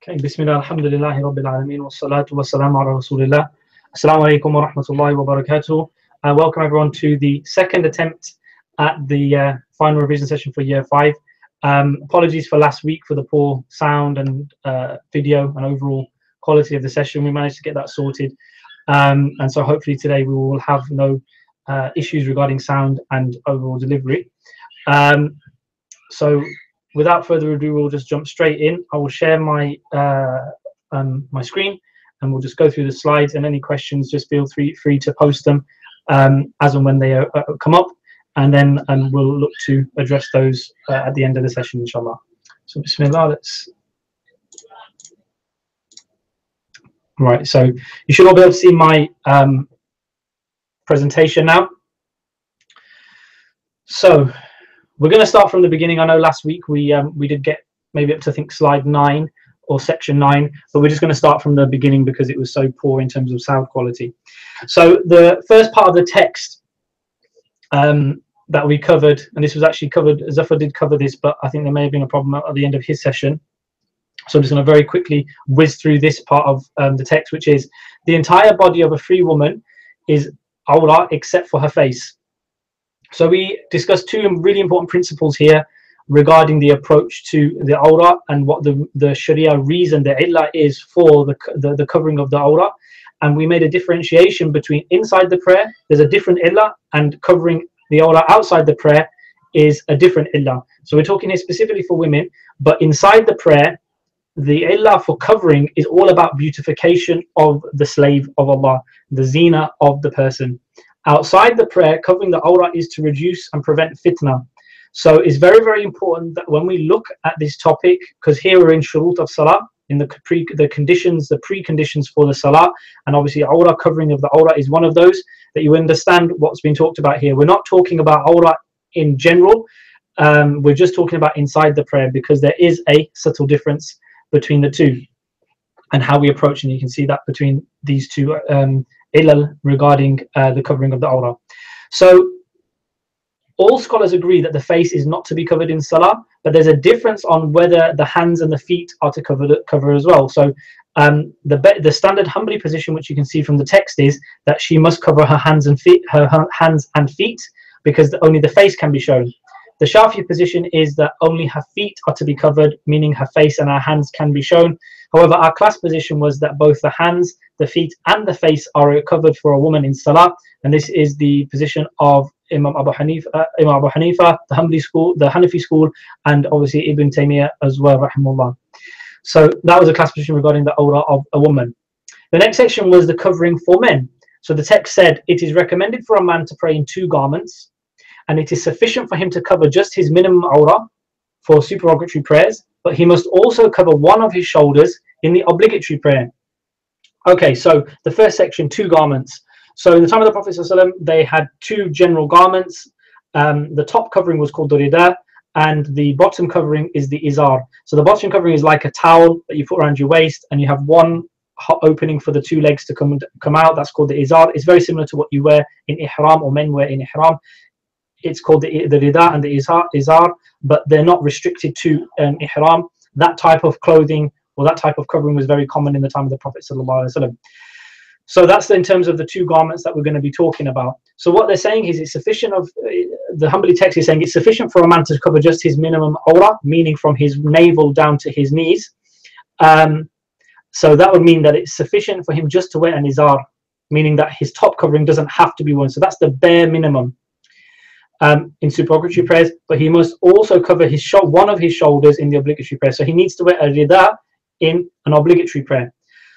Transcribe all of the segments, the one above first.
Okay, Bismillah, alhamdulillahi rabbil alameen, wa salatu wa salamu ala rasulillah. Assalamu alaikum wa rahmatullahi wa barakatuh. Welcome everyone to the second attempt at the final revision session for year 5. Apologies for last week for the poor sound and video and overall quality of the session. We managed to get that sorted. And so hopefully today we will have no issues regarding sound and overall delivery. So without further ado, we'll just jump straight in. I will share my my screen and we'll just go through the slides, and any questions just feel free to post them as and when they come up, and then we'll look to address those at the end of the session, inshallah. So bismillah, let's... Right, so you should all be able to see my presentation now. So we're going to start from the beginning. I know last week we did get maybe up to, I think, slide 9 or section 9, but we're just going to start from the beginning because it was so poor in terms of sound quality. So the first part of the text that we covered, and this was actually covered, Zafar did cover this, but I think there may have been a problem at the end of his session. So I'm just going to very quickly whiz through this part of the text, which is the entire body of a free woman is awra except for her face. So we discussed two really important principles here regarding the approach to the awra and what the Sharia reason, the illah, is for the covering of the awra. And we made a differentiation between inside the prayer, there's a different illah, and covering the awra outside the prayer is a different illah. So we're talking here specifically for women, but inside the prayer, the illah for covering is all about beautification of the slave of Allah, the zina of the person. Outside the prayer, covering the awra is to reduce and prevent fitna. So it's very, very important that when we look at this topic, because here we're in shurut of salah, in the conditions, the preconditions for the salah, and obviously awra, covering of the awra is one of those, that you understand what's been talked about here. We're not talking about awra in general, we're just talking about inside the prayer, because there is a subtle difference between the two and how we approach, and you can see that between these two ilal regarding the covering of the awra. So all scholars agree that the face is not to be covered in salah, but there's a difference on whether the hands and the feet are to cover as well. So the standard Hanbali position, which you can see from the text, is that she must cover her hands and feet, because only the face can be shown. The Shafi'i position is that only her feet are to be covered, meaning her face and her hands can be shown. However, our class position was that both the hands, the feet, and the face are covered for a woman in salah, and this is the position of Imam Abu Hanifa, the Hanbali school, the Hanafi school, and obviously Ibn Taymiyyah as well, rahimahullah. So that was a class position regarding the awra of a woman. The next section was the covering for men. So the text said, it is recommended for a man to pray in 2 garments, and it is sufficient for him to cover just his minimum awra for supererogatory prayers, but he must also cover one of his shoulders in the obligatory prayer. Okay, so the first section, 2 garments. So in the time of the Prophet ﷺ, they had 2 general garments. The top covering was called the rida, and the bottom covering is the izar. So the bottom covering is like a towel that you put around your waist, and you have one opening for the 2 legs to come out. That's called the izar. It's very similar to what you wear in ihram, or men wear in ihram. It's called the rida and the izar, but they're not restricted to ihram. That type of clothing or that type of covering was very common in the time of the Prophet ﷺ. So that's in terms of the 2 garments that we're going to be talking about. So what they're saying is it's sufficient of, the Hanbali text is saying it's sufficient for a man to cover just his minimum awra, meaning from his navel down to his knees. So that would mean that it's sufficient for him just to wear an izar, meaning that his top covering doesn't have to be worn. So that's the bare minimum in supererogatory prayers, but he must also cover his one of his shoulders in the obligatory prayer. So he needs to wear a rida in an obligatory prayer.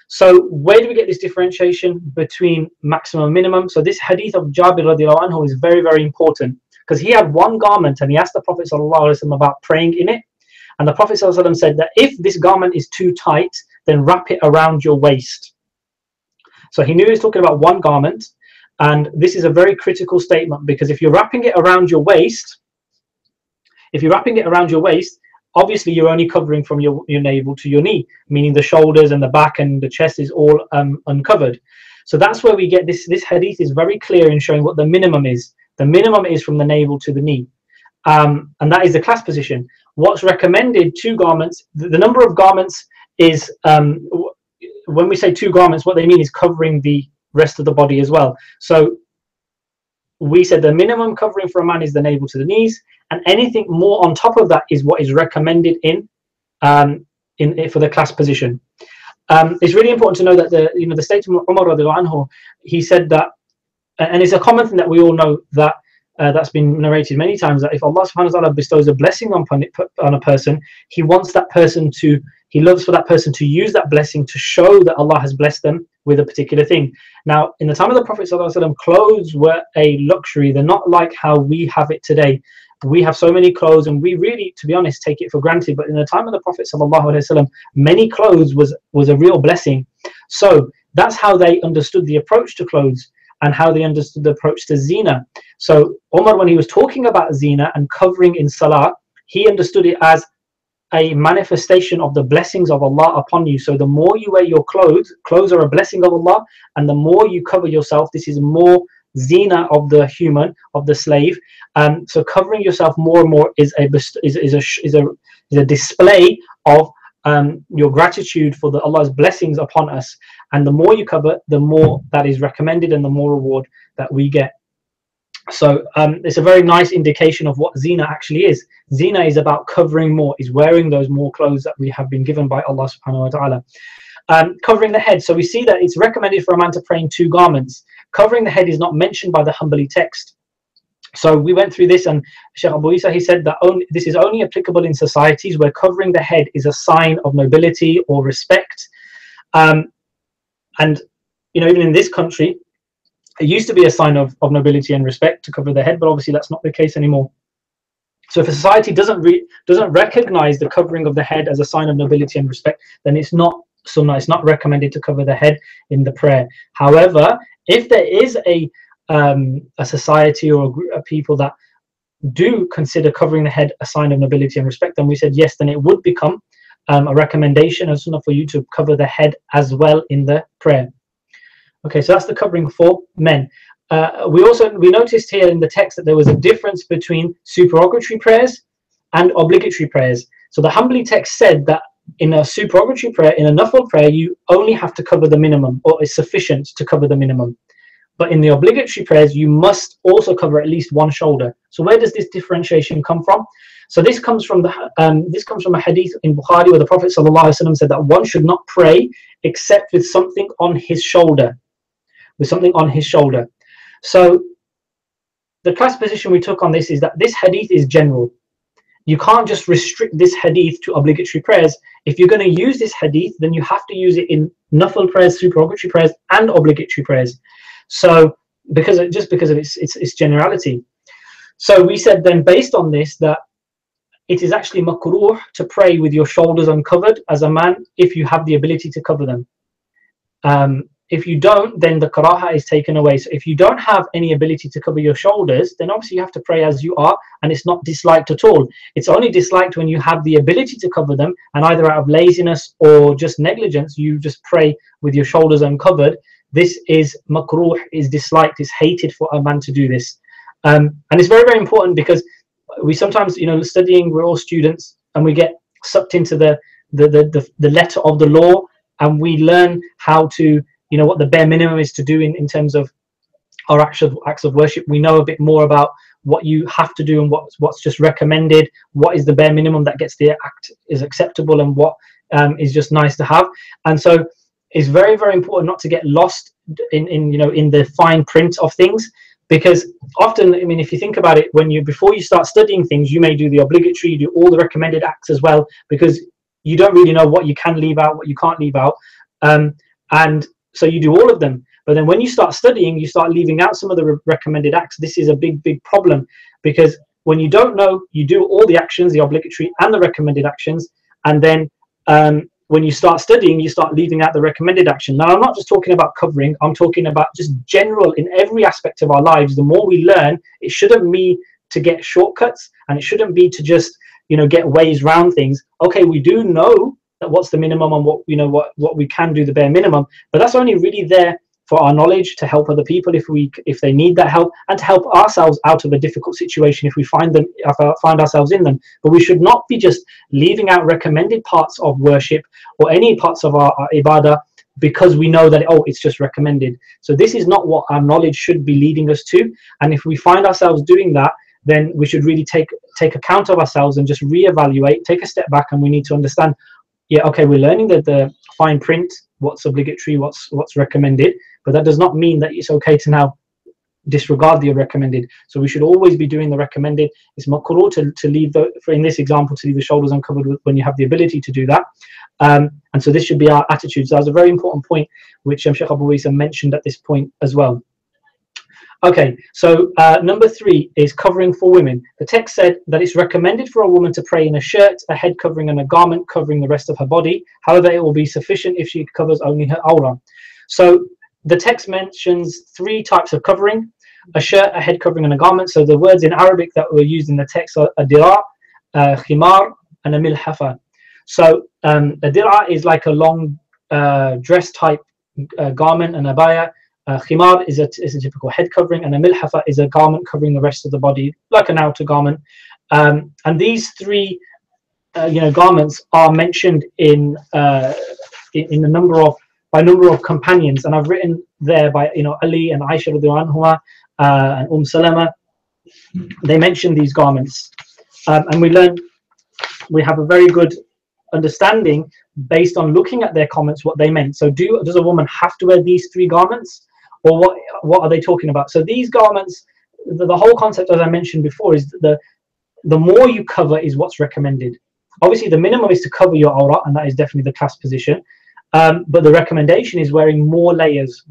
So where do we get this differentiation between maximum and minimum? So this hadith of Jabir radiallahu anhu is very, very important, because he had 1 garment and he asked the Prophet ﷺ about praying in it, and the Prophet ﷺ said that if this garment is too tight, then wrap it around your waist. So he knew he was talking about 1 garment. And this is a very critical statement, because if you're wrapping it around your waist, obviously you're only covering from your navel to your knee, meaning the shoulders and the back and the chest is all uncovered. So that's where we get this hadith is very clear in showing what the minimum is. The minimum is from the navel to the knee, and that is the class position. What's recommended, 2 garments. The number of garments is when we say 2 garments, what they mean is covering the rest of the body as well. So we said the minimum covering for a man is the navel to the knees, and anything more on top of that is what is recommended in for the class position. It's really important to know that the statement of Umar radiallahu anhu, he said that, and it's a common thing that we all know, that that's been narrated many times, that if Allah subhanahu wa ta'ala bestows a blessing on a person, he loves for that person to use that blessing to show that Allah has blessed them with a particular thing. Now, in the time of the Prophet sallallahu alaihi wasallam, clothes were a luxury. They're not like how we have it today. We have so many clothes, and we really, to be honest, take it for granted. But in the time of the Prophet sallallahu alaihi wasallam, many clothes was a real blessing. So that's how they understood the approach to clothes, and how they understood the approach to zina. So Umar, when he was talking about zina and covering in salah, he understood it as a manifestation of the blessings of Allah upon you. So the more you wear your clothes are a blessing of Allah, and the more you cover yourself, this is more zina of the human, of the slave. So covering yourself more and more is a display of your gratitude for Allah's blessings upon us. And the more you cover, the more that is recommended, and the more reward that we get. So it's a very nice indication of what zina actually is. Zina is about covering more, is wearing those more clothes that we have been given by Allah subhanahu wa ta'ala. Covering the head. So we see that it's recommended for a man to pray in 2 garments. Covering the head is not mentioned by the Hanbali text. So we went through this, and Shaykh Abu Isa, he said that this is only applicable in societies where covering the head is a sign of nobility or respect. And even in this country, it used to be a sign of nobility and respect to cover the head, but obviously that's not the case anymore. So if a society doesn't recognize the covering of the head as a sign of nobility and respect, then it's not sunnah, it's not recommended to cover the head in the prayer. However, if there is a society or a group of people that do consider covering the head a sign of nobility and respect, then we said yes, then it would become a recommendation and sunnah for you to cover the head as well in the prayer. Okay, so that's the covering for men. We noticed here in the text that there was a difference between supererogatory prayers and obligatory prayers. So the Hanbali text said that in a supererogatory prayer, in a nafil prayer, you only have to cover the minimum, or it's sufficient to cover the minimum. But in the obligatory prayers, you must also cover at least 1 shoulder. So where does this differentiation come from? So this comes from a hadith in Bukhari where the Prophet ﷺ said that one should not pray except with something on his shoulder. So the class position we took on this is that this hadith is general. You can't just restrict this hadith to obligatory prayers. If you're going to use this hadith, then you have to use it in nafil prayers, supererogatory prayers, and obligatory prayers. So because of its generality. So we said then, based on this, that it is actually makruh to pray with your shoulders uncovered as a man if you have the ability to cover them. If you don't, then the karaha is taken away. So if you don't have any ability to cover your shoulders, then obviously you have to pray as you are, and it's not disliked at all. It's only disliked when you have the ability to cover them, and either out of laziness or just negligence, you just pray with your shoulders uncovered. This is makruh, is disliked, is hated for a man to do this. And it's very, very important, because we sometimes, studying, we're all students, and we get sucked into the letter of the law, and we learn how to, what the bare minimum is to do in terms of our acts of worship. We know a bit more about what you have to do and what's just recommended, what is the bare minimum that gets the act is acceptable, and what is just nice to have. And so it's very, very important not to get lost in the fine print of things, because often, if you think about it, before you start studying things, you may do the obligatory, you do all the recommended acts as well, because you don't really know what you can leave out, what you can't leave out, and so you do all of them. But then when you start studying, you start leaving out some of the recommended acts. This is a big, big problem, because when you don't know, you do all the actions, the obligatory and the recommended actions, and then when you start studying, you start leaving out the recommended action. Now, I'm not just talking about covering, I'm talking about just general in every aspect of our lives. The more we learn, it shouldn't be to get shortcuts, and it shouldn't be to just, get ways around things. Okay, we do know that what's the minimum and what we can do, the bare minimum, but that's only really there for our knowledge, to help other people if they need that help, and to help ourselves out of a difficult situation if we find ourselves in them. But we should not be just leaving out recommended parts of worship or any parts of our ibadah because we know that, oh, it's just recommended. So this is not what our knowledge should be leading us to. And if we find ourselves doing that, then we should really take account of ourselves and just reevaluate, take a step back, and we need to understand, yeah, okay, we're learning the fine print, what's obligatory, what's recommended, but that does not mean that it's okay to now disregard the recommended. So we should always be doing the recommended. It's makruh to leave in this example, to leave the shoulders uncovered when you have the ability to do that. And so this should be our attitude. So that was a very important point which Sheikh Abu Isa mentioned at this point as well. Okay, so number 3 is covering for women. The text said that it's recommended for a woman to pray in a shirt, a head covering, and a garment covering the rest of her body. However, it will be sufficient if she covers only her awrah. So the text mentions 3 types of covering: a shirt, a head covering, and a garment. So the words in Arabic that were used in the text are a dira, a khimar, and a milhafa. So a dira is like a long dress type garment, and abaya. Khimar is a typical head covering, and a milhafa is a garment covering the rest of the body, like an outer garment. And these 3 garments are mentioned in a number of companions, and I've written there by Ali and Aisha radhiyallahu anhuma and Salama. They mention these garments, and we have a very good understanding based on looking at their comments what they meant. So does a woman have to wear these 3 garments, or what are they talking about? So these garments, the whole concept, as I mentioned before, is the more you cover is what's recommended. Obviously the minimum is to cover your awrah, and that is definitely the class position, but the recommendation is wearing more layers,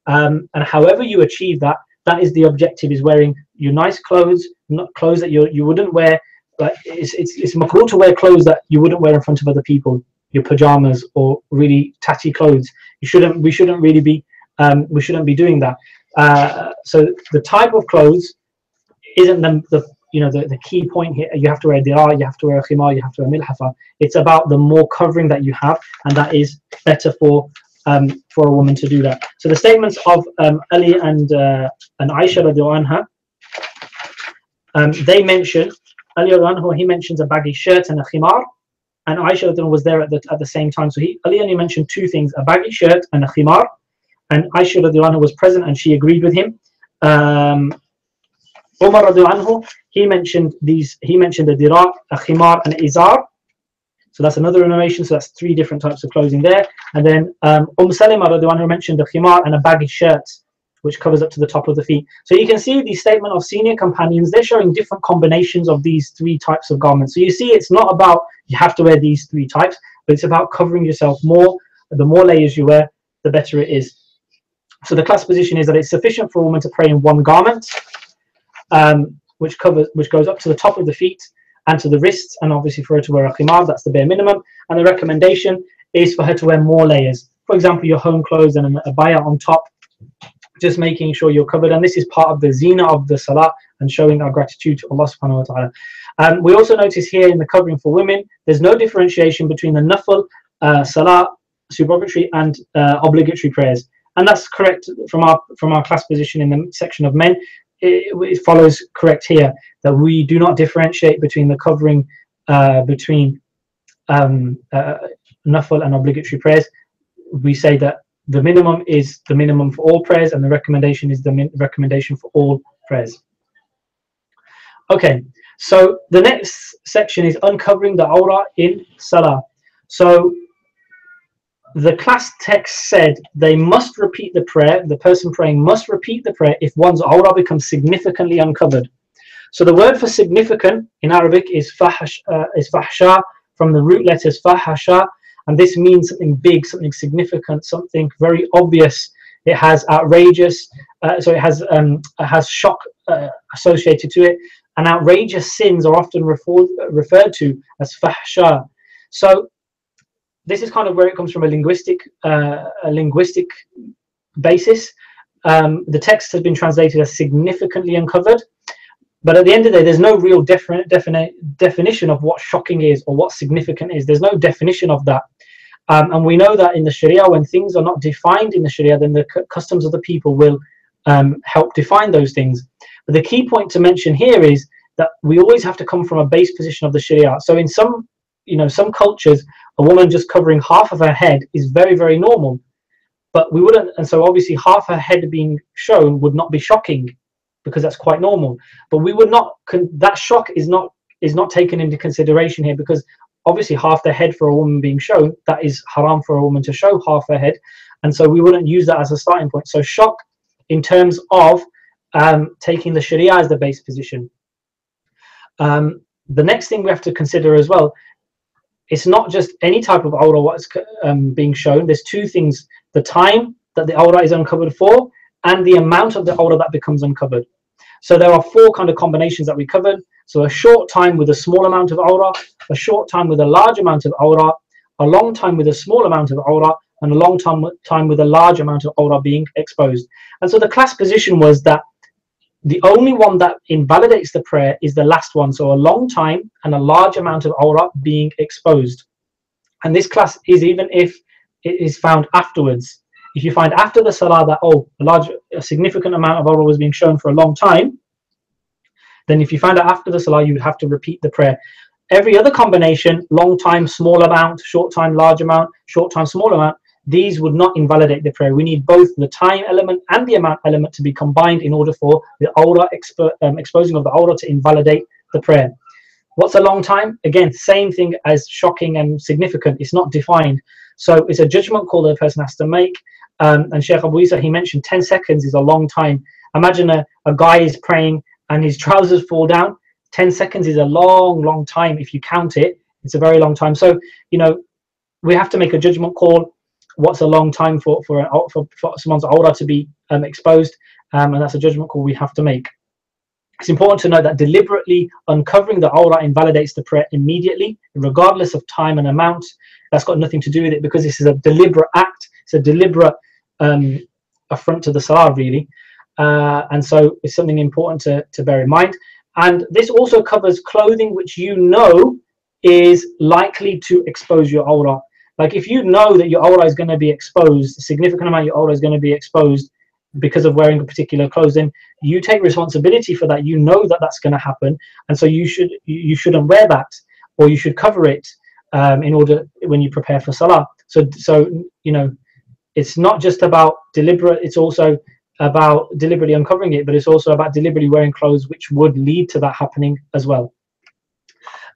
and however you achieve that, that is the objective, is wearing your nice clothes, not clothes that you wouldn't wear. Like it's makruh to wear clothes that you wouldn't wear in front of other people, your pajamas or really tatty clothes. We shouldn't really be doing that. So the type of clothes isn't the key point here. You have to wear a dira, you have to wear a khimar, you have to wear a milhafa. It's about the more covering that you have, and that is better for a woman to do that. So the statements of Ali and Aisha radhiyallahu anha, they mention, Ali radhiyallahu anhu, he mentions a baggy shirt and a khimar, and Aisha radhiyallahu was there at the same time. So Ali only mentioned 2 things: a baggy shirt and a khimar, and Aisha radhiyallahu anhu was present and she agreed with him. Umar radhiyallahu anhu, he mentioned a dira, a khimar, and izar. So that's another narration. So that's 3 different types of clothing there. And then Salama radhiyallahu anhu mentioned a khimar and a baggy shirt, which covers up to the top of the feet. So you can see the statement of senior companions, they're showing different combinations of these 3 types of garments. So you see, it's not about you have to wear these 3 types, but it's about covering yourself more. The more layers you wear, the better it is. So the class position is that it's sufficient for a woman to pray in one garment, which goes up to the top of the feet and to the wrists, and obviously for her to wear a khimar, that's the bare minimum. And the recommendation is for her to wear more layers. For example, your home clothes and an abaya on top, just making sure you're covered. And this is part of the zina of the salah and showing our gratitude to Allah subhanahu wa ta'ala. We also notice here in the covering for women, there's no differentiation between the nafil, salah, supererogatory, and obligatory prayers. And that's correct from our class position in the section of men. It follows correct here that we do not differentiate between the covering between nafil and obligatory prayers. We say that the minimum is the minimum for all prayers, and the recommendation is the recommendation for all prayers. Okay, so the next section is uncovering the awrah in salah. So the class text said they must repeat the prayer. The person praying must repeat the prayer if one's awrah becomes significantly uncovered. So the word for significant in Arabic is fahsha, from the root letters fahasha, and this means something big, something significant, something very obvious. It has outrageous, so it has shock associated to it, and outrageous sins are often referred to as fahsha. So this is kind of where it comes from, a linguistic basis. The text has been translated as significantly uncovered, but at the end of the day, there's no real definition of what shocking is or what significant is. There's no definition of that. And we know that in the Sharia, when things are not defined in the Sharia, then the customs of the people will help define those things. But the key point to mention here is that we always have to come from a base position of the Sharia. So in some, some cultures, a woman just covering half of her head is very, very normal. But we wouldn't, and so obviously half her head being shown would not be shocking, because that's quite normal. But we would not, that shock is not taken into consideration here, because obviously half the head for a woman being shown, that is haram for a woman to show half her head, and so we wouldn't use that as a starting point. So shock in terms of taking the Sharia as the base position. The next thing we have to consider as well, it's not just any type of awrah what's being shown. There's two things: the time that the awrah is uncovered for, and the amount of the awrah that becomes uncovered. So there are four kind of combinations that we covered. So a short time with a small amount of awrah, a short time with a large amount of awrah, a long time with a small amount of awrah, and a long time with a large amount of awrah being exposed. And so the class position was that the only one that invalidates the prayer is the last one. So a long time and a large amount of awrah being exposed. And this class is even if it is found afterwards. If you find after the salah that a significant amount of awrah was being shown for a long time, then if you find out after the salah, you would have to repeat the prayer. Every other combination, long time, small amount, short time, large amount, short time, small amount, these would not invalidate the prayer. We need both the time element and the amount element to be combined in order for the awrah exposing of the awrah to invalidate the prayer. What's a long time? Again, same thing as shocking and significant. It's not defined. So it's a judgment call that a person has to make. And Sheikh Abu Isa, he mentioned 10 seconds is a long time. Imagine a guy is praying and his trousers fall down. 10 seconds is a long, long time. If you count it, it's a very long time. So, we have to make a judgment call. What's a long time for someone's awrah to be exposed? And that's a judgment call we have to make. It's important to note that deliberately uncovering the awrah invalidates the prayer immediately, regardless of time and amount. That's got nothing to do with it, because this is a deliberate act. It's a deliberate affront to the salah, really. And so it's something important to bear in mind. And this also covers clothing which is likely to expose your awrah. Like if you know that your awrah is going to be exposed, a significant amount of your awrah is going to be exposed because of wearing a particular clothing, you take responsibility for that. You know that that's going to happen, and so you shouldn't wear that, or you should cover it in order when you prepare for salah. So it's not just about deliberate. It's also about deliberately uncovering it, but it's also about deliberately wearing clothes which would lead to that happening as well.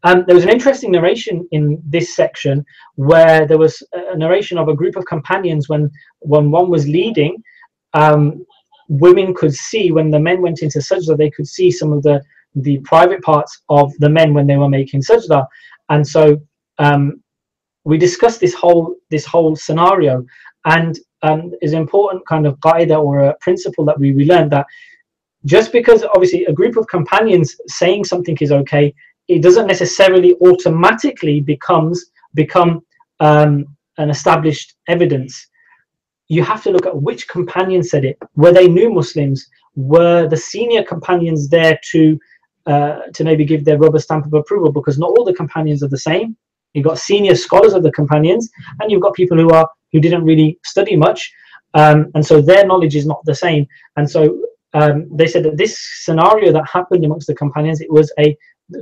There was an interesting narration in this section where there was a narration of a group of companions when one was leading. Women could see, when the men went into sajda, they could see some of the private parts of the men when they were making sajda. And so we discussed this whole scenario, and is an important kind of qaida or a principle that we learned, that just because obviously a group of companions saying something is okay, it doesn't necessarily automatically become an established evidence. You have to look at which companion said it. Were they new Muslims? Were the senior companions there to maybe give their rubber stamp of approval? Because not all the companions are the same. You've got senior scholars of the companions, and you've got people who didn't really study much, and so their knowledge is not the same. And so they said that this scenario that happened amongst the companions, it was a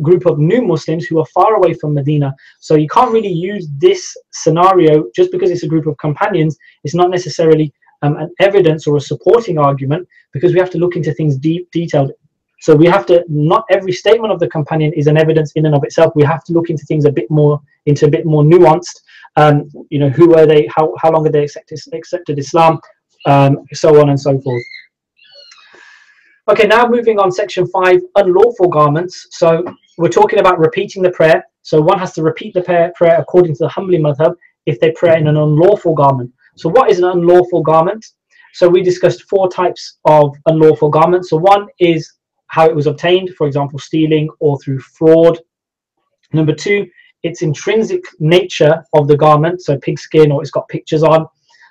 group of new Muslims who are far away from Medina. So you can't really use this scenario just because it's a group of companions. It's not necessarily an evidence or a supporting argument, because we have to look into things detailed. So we have to, not every statement of the companion is an evidence in and of itself. We have to look into things a bit more nuanced. Who were they? How long had they accepted Islam? So on and so forth. Okay, now moving on, section 5, unlawful garments. So we're talking about repeating the prayer. So one has to repeat the prayer according to the Hanbali madhab if they pray in an unlawful garment. So what is an unlawful garment? So we discussed 4 types of unlawful garments. So one is how it was obtained, for example, stealing or through fraud. Number 2, its intrinsic nature of the garment, so pigskin or it's got pictures on.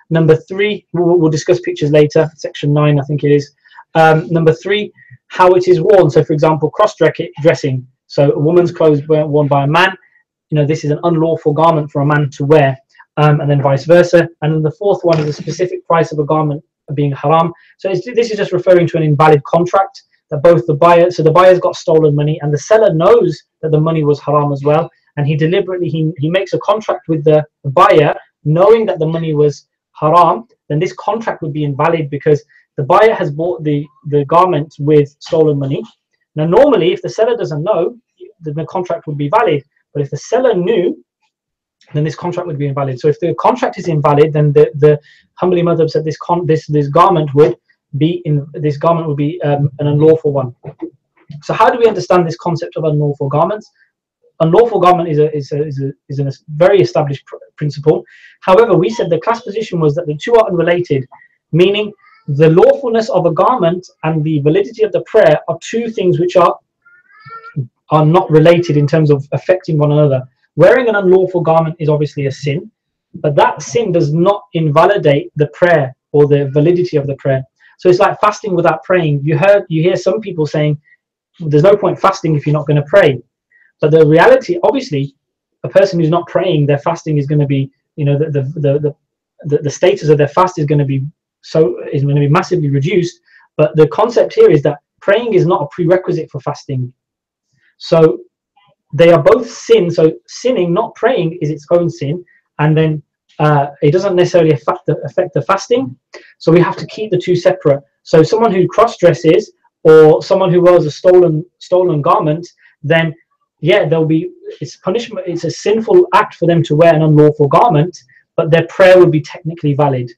Number 3, we'll discuss pictures later, section 9 I think it is. Number 3, how it is worn. So for example, cross-dressing. So a woman's clothes worn by a man, this is an unlawful garment for a man to wear. and then vice versa. And then the fourth one is the specific price of a garment being haram. So this is just referring to an invalid contract, that both the buyer, so the buyer's got stolen money and the seller knows that the money was haram as well, and he deliberately he makes a contract with the buyer knowing that the money was haram. Then this contract would be invalid because the buyer has bought the garment with stolen money. Now normally if the seller doesn't know, then the contract would be valid, but if the seller knew, then this contract would be invalid. So if the contract is invalid, then the Hanbali madhab said this garment would be an unlawful one. So how do we understand this concept of unlawful garments? Unlawful garment is a very established principle. However, we said the class position was that the two are unrelated, meaning the lawfulness of a garment and the validity of the prayer are two things which are not related in terms of affecting one another. Wearing an unlawful garment is obviously a sin, but that sin does not invalidate the prayer or the validity of the prayer. So it's like fasting without praying. You hear some people saying there's no point fasting if you're not going to pray. But the reality, obviously, a person who's not praying, their fasting is going to be, the status of their fast is going to be massively reduced. But the concept here is that praying is not a prerequisite for fasting. So they are both sin. So sinning, not praying, is its own sin, and then it doesn't necessarily affect the fasting. So we have to keep the two separate. So someone who cross-dresses or someone who wears a stolen garment, then yeah, it's punishment. It's a sinful act for them to wear an unlawful garment, but their prayer would be technically valid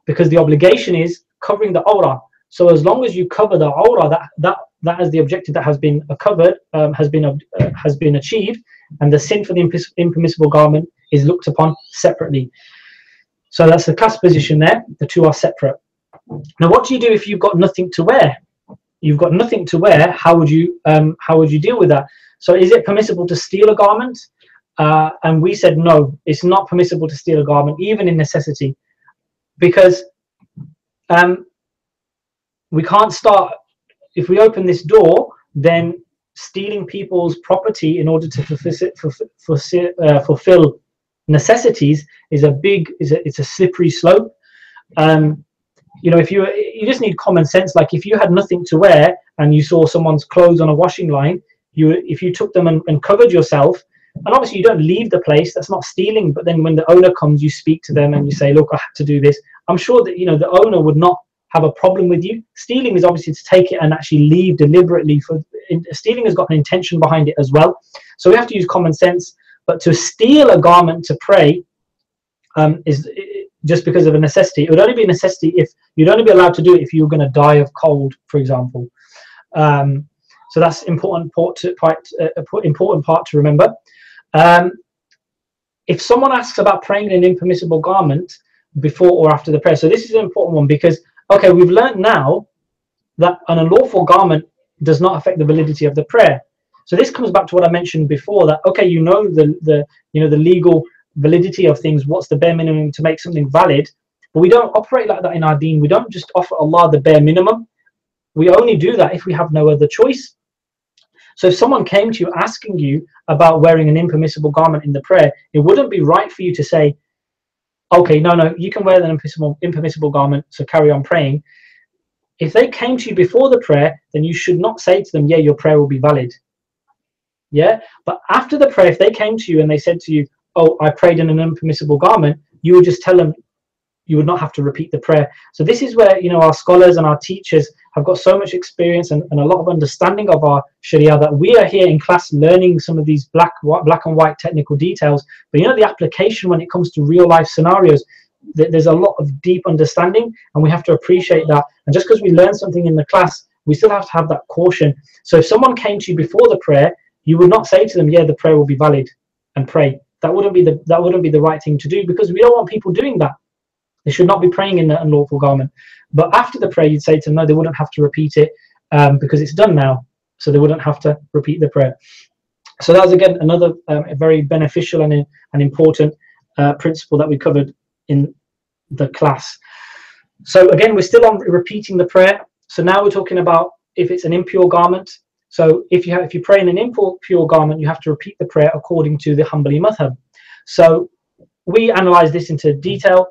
because the obligation is covering the awrah. So as long as you cover the awrah, that is the objective that has been covered, has been achieved, and the sin for the impermissible garment is looked upon separately. So that's the class position there. The two are separate. Now, what do you do if you've got nothing to wear? You've got nothing to wear. How would you deal with that? So is it permissible to steal a garment? And we said no, it's not permissible to steal a garment, even in necessity, because we can't start. If we open this door, then stealing people's property in order to fulfill necessities is it's a slippery slope. If you just need common sense. Like if you had nothing to wear and you saw someone's clothes on a washing line, if you took them and covered yourself, and obviously you don't leave the place, that's not stealing, but then when the owner comes, you speak to them and you say, look, I had to do this. I'm sure that the owner would not have a problem with you. Stealing is obviously to take it and actually leave deliberately. Stealing has got an intention behind it as well. So we have to use common sense. But to steal a garment to pray is just because of a necessity. It would only be a necessity if you'd only be allowed to do it if you were going to die of cold, for example. So that's important part to remember. If someone asks about praying in an impermissible garment before or after the prayer, so this is an important one because okay, we've learned now that an unlawful garment does not affect the validity of the prayer. So this comes back to what I mentioned before, that okay, the legal validity of things, what's the bare minimum to make something valid, but we don't operate like that in our deen. We don't just offer Allah the bare minimum. We only do that if we have no other choice. So if someone came to you asking you about wearing an impermissible garment in the prayer, it wouldn't be right for you to say, okay, no, you can wear an impermissible garment, so carry on praying. If they came to you before the prayer, then you should not say to them, yeah, your prayer will be valid. Yeah, but after the prayer, if they came to you and they said to you, oh, I prayed in an impermissible garment, you would just tell them, you would not have to repeat the prayer. So this is where our scholars and our teachers have got so much experience and a lot of understanding of our Sharia, that we are here in class learning some of these black and white technical details, but the application when it comes to real life scenarios, there's a lot of deep understanding, and we have to appreciate that. And just because we learn something in the class, we still have to have that caution. So if someone came to you before the prayer, you would not say to them, yeah, the prayer will be valid, and pray. That wouldn't be the right thing to do, because we don't want people doing that. They should not be praying in the unlawful garment. But after the prayer, you'd say to them, no, they wouldn't have to repeat it because it's done now. So they wouldn't have to repeat the prayer. So that was, again, another very beneficial and important principle that we covered in the class. So again, we're still on repeating the prayer. So now we're talking about if it's an impure garment. So if you pray in an impure garment, you have to repeat the prayer according to the Hanbali madhab. So we analyze this into detail.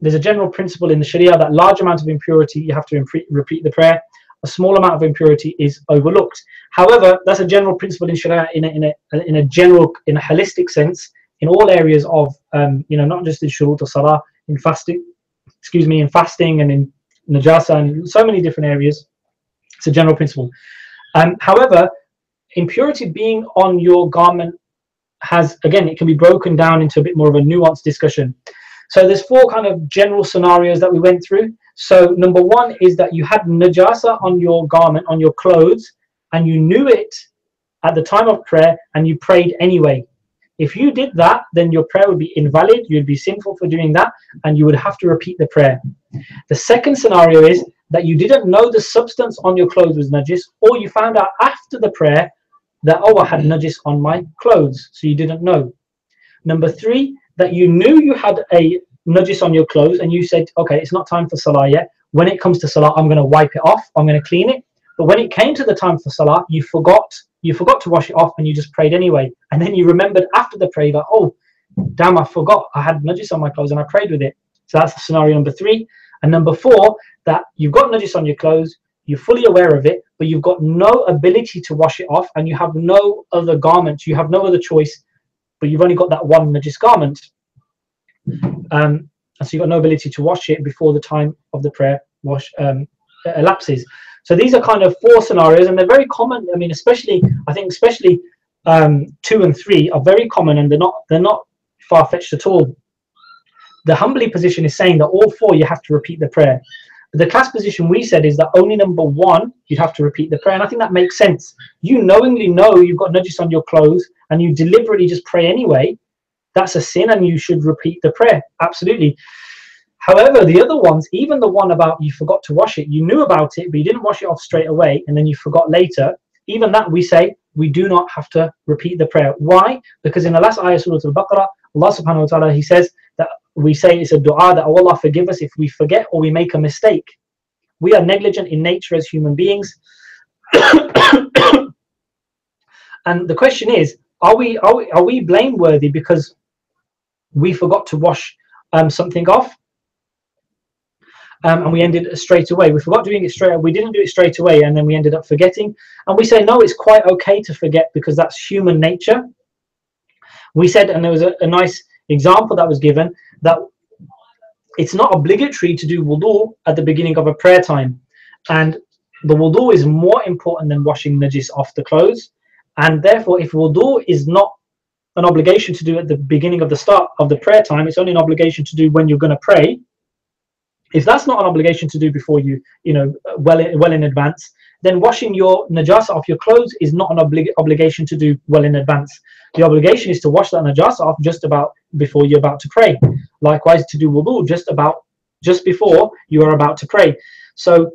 There's a general principle in the Sharia that large amount of impurity you have to repeat the prayer. A small amount of impurity is overlooked. However, that's a general principle in Sharia in a holistic sense in all areas of not just in shurut of salah, in fasting, and in najasa and so many different areas. It's a general principle. However, impurity being on your garment it can be broken down into a bit more of a nuanced discussion. So there's 4 kind of general scenarios that we went through. So number 1 is that you had najasa on your garment, on your clothes, and you knew it at the time of prayer and you prayed anyway. If you did that, then your prayer would be invalid, you'd be sinful for doing that, and you would have to repeat the prayer. The second scenario is that you didn't know the substance on your clothes was najis, or you found out after the prayer that, oh, I had najis on my clothes, so you didn't know. Number 3, that you knew you had a najis on your clothes and you said, okay, it's not time for salah yet. When it comes to salah, I'm going to wipe it off, I'm going to clean it. But when it came to the time for salah, you forgot to wash it off and you just prayed anyway. And then you remembered after the prayer, like, oh, damn, I forgot I had najis on my clothes and I prayed with it. So that's scenario number 3. And number 4, that you've got najis on your clothes, you're fully aware of it, but you've got no ability to wash it off and you have no other garments, you have no other choice, but you've only got that one najis garment. And so you've got no ability to wash it before the time of the prayer elapses. So these are kind of 4 scenarios, and they're very common. I mean, especially 2 and 3 are very common, and they're not far-fetched at all. The Hanbali position is saying that all 4 you have to repeat the prayer. But the class position we said is that only number 1 you'd have to repeat the prayer, and I think that makes sense. You knowingly know you've got najis on your clothes and you deliberately just pray anyway. That's a sin, and you should repeat the prayer. Absolutely. However, the other ones, even the one about you forgot to wash it, you knew about it, but you didn't wash it off straight away, and then you forgot later, even that we say we do not have to repeat the prayer. Why? Because in the last ayah, Surah Al-Baqarah, Allah subhanahu wa ta'ala, He says that we say it's a dua that, oh Allah, forgive us if we forget or we make a mistake. We are negligent in nature as human beings. And the question is, are we blameworthy because we forgot to wash something off? And we ended it straight away. We forgot doing it straight away. We didn't do it straight away, and then we ended up forgetting. And we say, no, it's quite okay to forget because that's human nature. We said, and there was a nice example that was given, that it's not obligatory to do wudu at the beginning of a prayer time. And the wudu is more important than washing najis off the clothes. And therefore, if wudu is not an obligation to do at the beginning of the start of the prayer time, it's only an obligation to do when you're going to pray. If that's not an obligation to do before well in advance, then washing your najasa off your clothes is not an obligation to do well in advance. The obligation is to wash that najasa off just about before you're about to pray. Likewise, to do wudu just before you are about to pray. So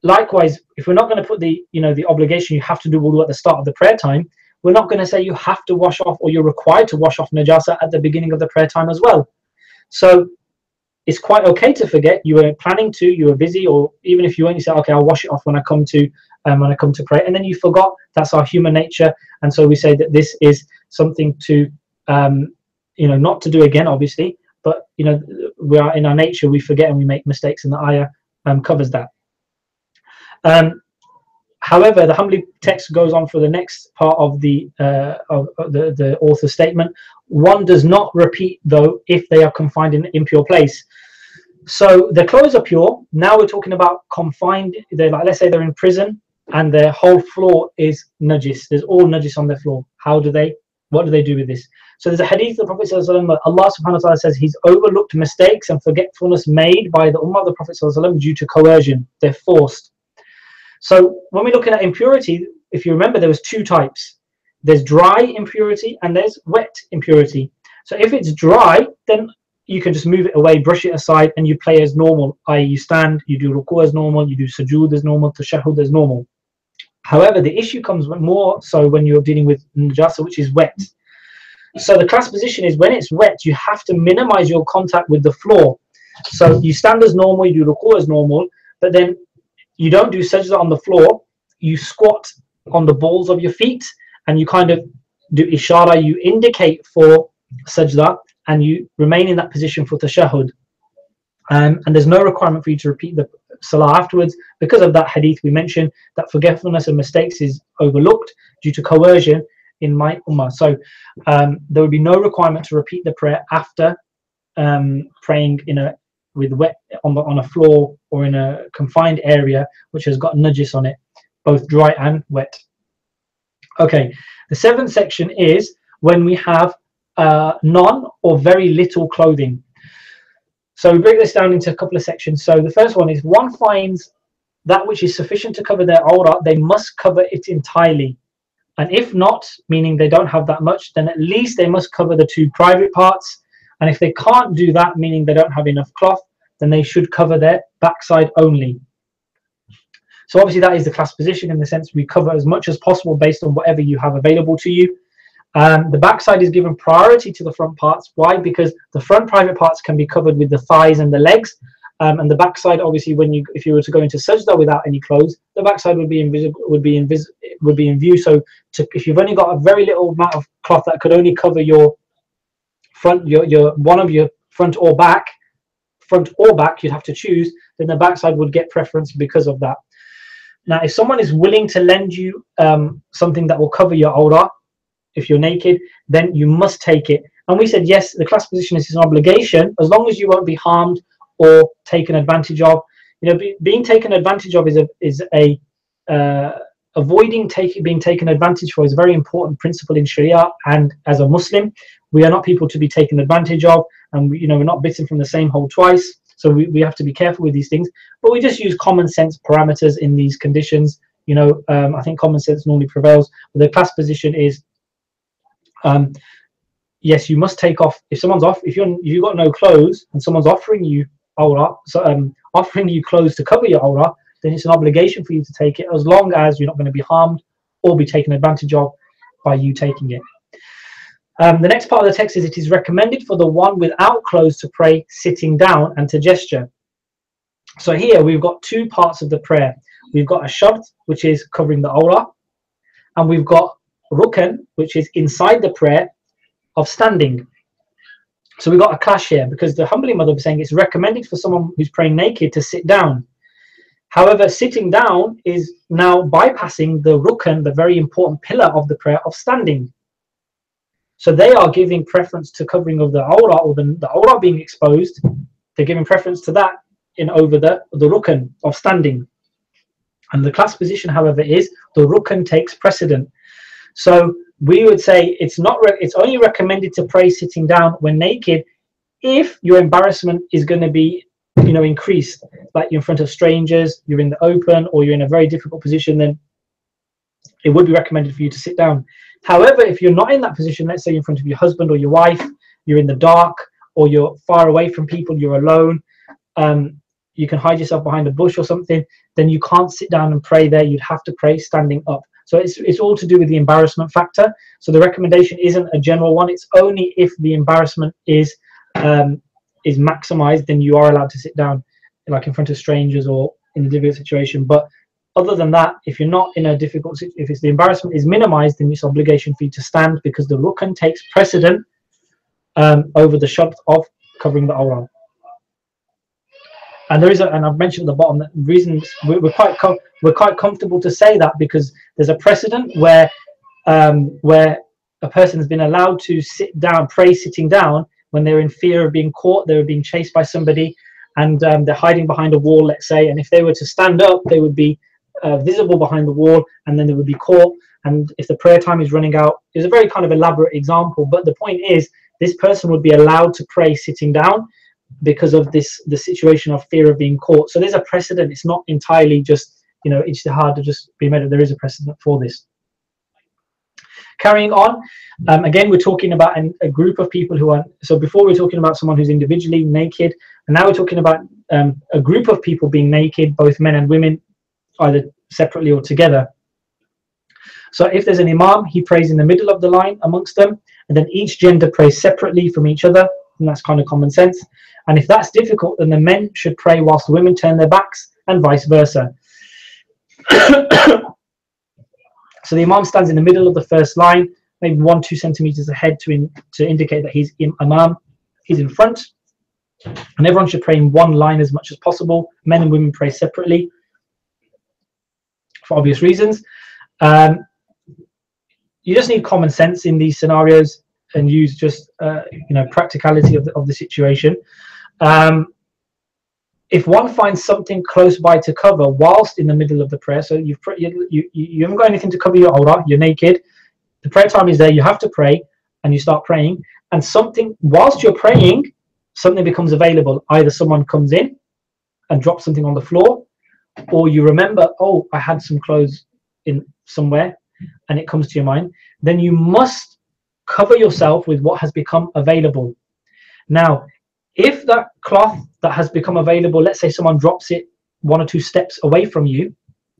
likewise, if we're not going to put the obligation you have to do wudu at the start of the prayer time, we're not going to say you have to wash off or you're required to wash off najasa at the beginning of the prayer time as well. So it's quite okay to forget. You were planning to, you were busy, or even if you only say, okay, I'll wash it off when I come to pray, and then you forgot. That's our human nature, and so we say that this is something to not to do again, obviously, but we are in our nature, we forget and we make mistakes, and the ayah covers that. However, the Hanbali text goes on for the next part of the author's statement. One does not repeat, though, if they are confined in an impure place. So their clothes are pure. Now we're talking about confined. They're like, let's say they're in prison and their whole floor is najis. There's all najis on their floor. What do they do with this? So there's a hadith of the Prophet ﷺ, Allah subhanahu wa ta'ala says He's overlooked mistakes and forgetfulness made by the ummah of the Prophet ﷺ due to coercion. They're forced. So when we're looking at impurity, if you remember, there was 2 types. There's dry impurity and there's wet impurity. So if it's dry, then you can just move it away, brush it aside, and you play as normal, i.e. you stand, you do ruku as normal, you do sujood as normal, tashahhud as normal. However, the issue comes more so when you're dealing with najasa, which is wet. So the class position is when it's wet, you have to minimize your contact with the floor. So you stand as normal, you do ruku as normal, but then you don't do sajda on the floor, you squat on the balls of your feet, and you kind of do ishara, you indicate for sajda, and you remain in that position for tashahhud. And there's no requirement for you to repeat the salah afterwards. Because of that hadith we mentioned, that forgetfulness and mistakes is overlooked due to coercion in my ummah. So there would be no requirement to repeat the prayer after praying with wet on a floor or in a confined area which has got najis on it, both dry and wet. Okay, the seventh section is when we have none or very little clothing. So we break this down into a couple of sections. So the first one is, one finds that which is sufficient to cover their awrah, they must cover it entirely. And if not, meaning they don't have that much, then at least they must cover the two private parts. And if they can't do that, meaning they don't have enough cloth, then they should cover their backside only. So obviously that is the class position, in the sense we cover as much as possible based on whatever you have available to you. The backside is given priority to the front parts. Why? Because the front private parts can be covered with the thighs and the legs, and the backside, obviously, if you were to go into sajda without any clothes, the backside would be invisible, would be in view. So if you've only got a very little amount of cloth that could only cover your front, one of your front or back, you'd have to choose. Then the backside would get preference because of that. Now, if someone is willing to lend you something that will cover your awrah, if you're naked, then you must take it. And we said, yes, the class position is an obligation, as long as you won't be harmed or taken advantage of. Being taken advantage of is avoiding being taken advantage for is a very important principle in Sharia. And as a Muslim, we are not people to be taken advantage of, and we're not bitten from the same hole twice. So we have to be careful with these things. But we just use common sense parameters in these conditions. I think common sense normally prevails. But the class position is, yes, you must take off. If someone's off, if you've got no clothes and someone's offering you awrah, offering you clothes to cover your awrah, then it's an obligation for you to take it, as long as you're not going to be harmed or be taken advantage of by you taking it. The next part of the text is, it is recommended for the one without clothes to pray sitting down and to gesture. So here we've got two parts of the prayer. We've got a shart, which is covering the awrah, and we've got rukn, which is inside the prayer of standing. So we've got a clash here, because the Hanbali madhab is saying it's recommended for someone who's praying naked to sit down. However, sitting down is now bypassing the rukn, the very important pillar of the prayer of standing. So they are giving preference to covering of the awrah, or the awrah being exposed. They're giving preference to that over the rukn of standing. And the class position, however, is the rukn takes precedent. So we would say it's only recommended to pray sitting down when naked if your embarrassment is going to be increased, like you're in front of strangers, you're in the open, or you're in a very difficult position, then it would be recommended for you to sit down. However, if you're not in that position, let's say you're in front of your husband or your wife, you're in the dark, or you're far away from people, you're alone, you can hide yourself behind a bush or something, then you can't sit down and pray there. You'd have to pray standing up. So it's all to do with the embarrassment factor. So the recommendation isn't a general one. It's only if the embarrassment is maximized, then you are allowed to sit down, like in front of strangers or in a difficult situation. But other than that, if you're not in a difficult situation, if the embarrassment is minimized, then it's obligation for you to stand, because the rukn takes precedent over the shart of covering the awrah. And and I've mentioned at the bottom that reasons we're quite comfortable to say that, because there's a precedent where a person has been allowed to sit down, pray sitting down, when they're in fear of being caught, they're being chased by somebody, and they're hiding behind a wall, let's say. And if they were to stand up, they would be visible behind the wall, and then they would be caught. And if the prayer time is running out, it's a very kind of elaborate example, but the point is, this person would be allowed to pray sitting down because of the situation of fear of being caught. So there's a precedent. It's not entirely just ijtihad to just be made. There is a precedent for this. Carrying on, again, we're talking about a group of people who are, so before we're talking about someone who's individually naked, and now we're talking about a group of people being naked, both men and women, either separately or together. So if there's an imam, he prays in the middle of the line amongst them, and then each gender prays separately from each other, and that's kind of common sense. And if that's difficult, then the men should pray whilst the women turn their backs, and vice versa. So the imam stands in the middle of the first line, maybe 1-2 centimeters ahead to indicate that he's imam, he's in front. And everyone should pray in one line as much as possible. Men and women pray separately for obvious reasons. You just need common sense in these scenarios and use just practicality of the situation. If one finds something close by to cover whilst in the middle of the prayer, so you haven't got anything to cover your awrah, you're naked, the prayer time is there, you have to pray, and you start praying, and whilst you're praying, something becomes available. Either someone comes in and drops something on the floor, or you remember, oh, I had some clothes in somewhere, and it comes to your mind, then you must cover yourself with what has become available. Now, if that cloth that has become available, let's say someone drops it 1 or 2 steps away from you,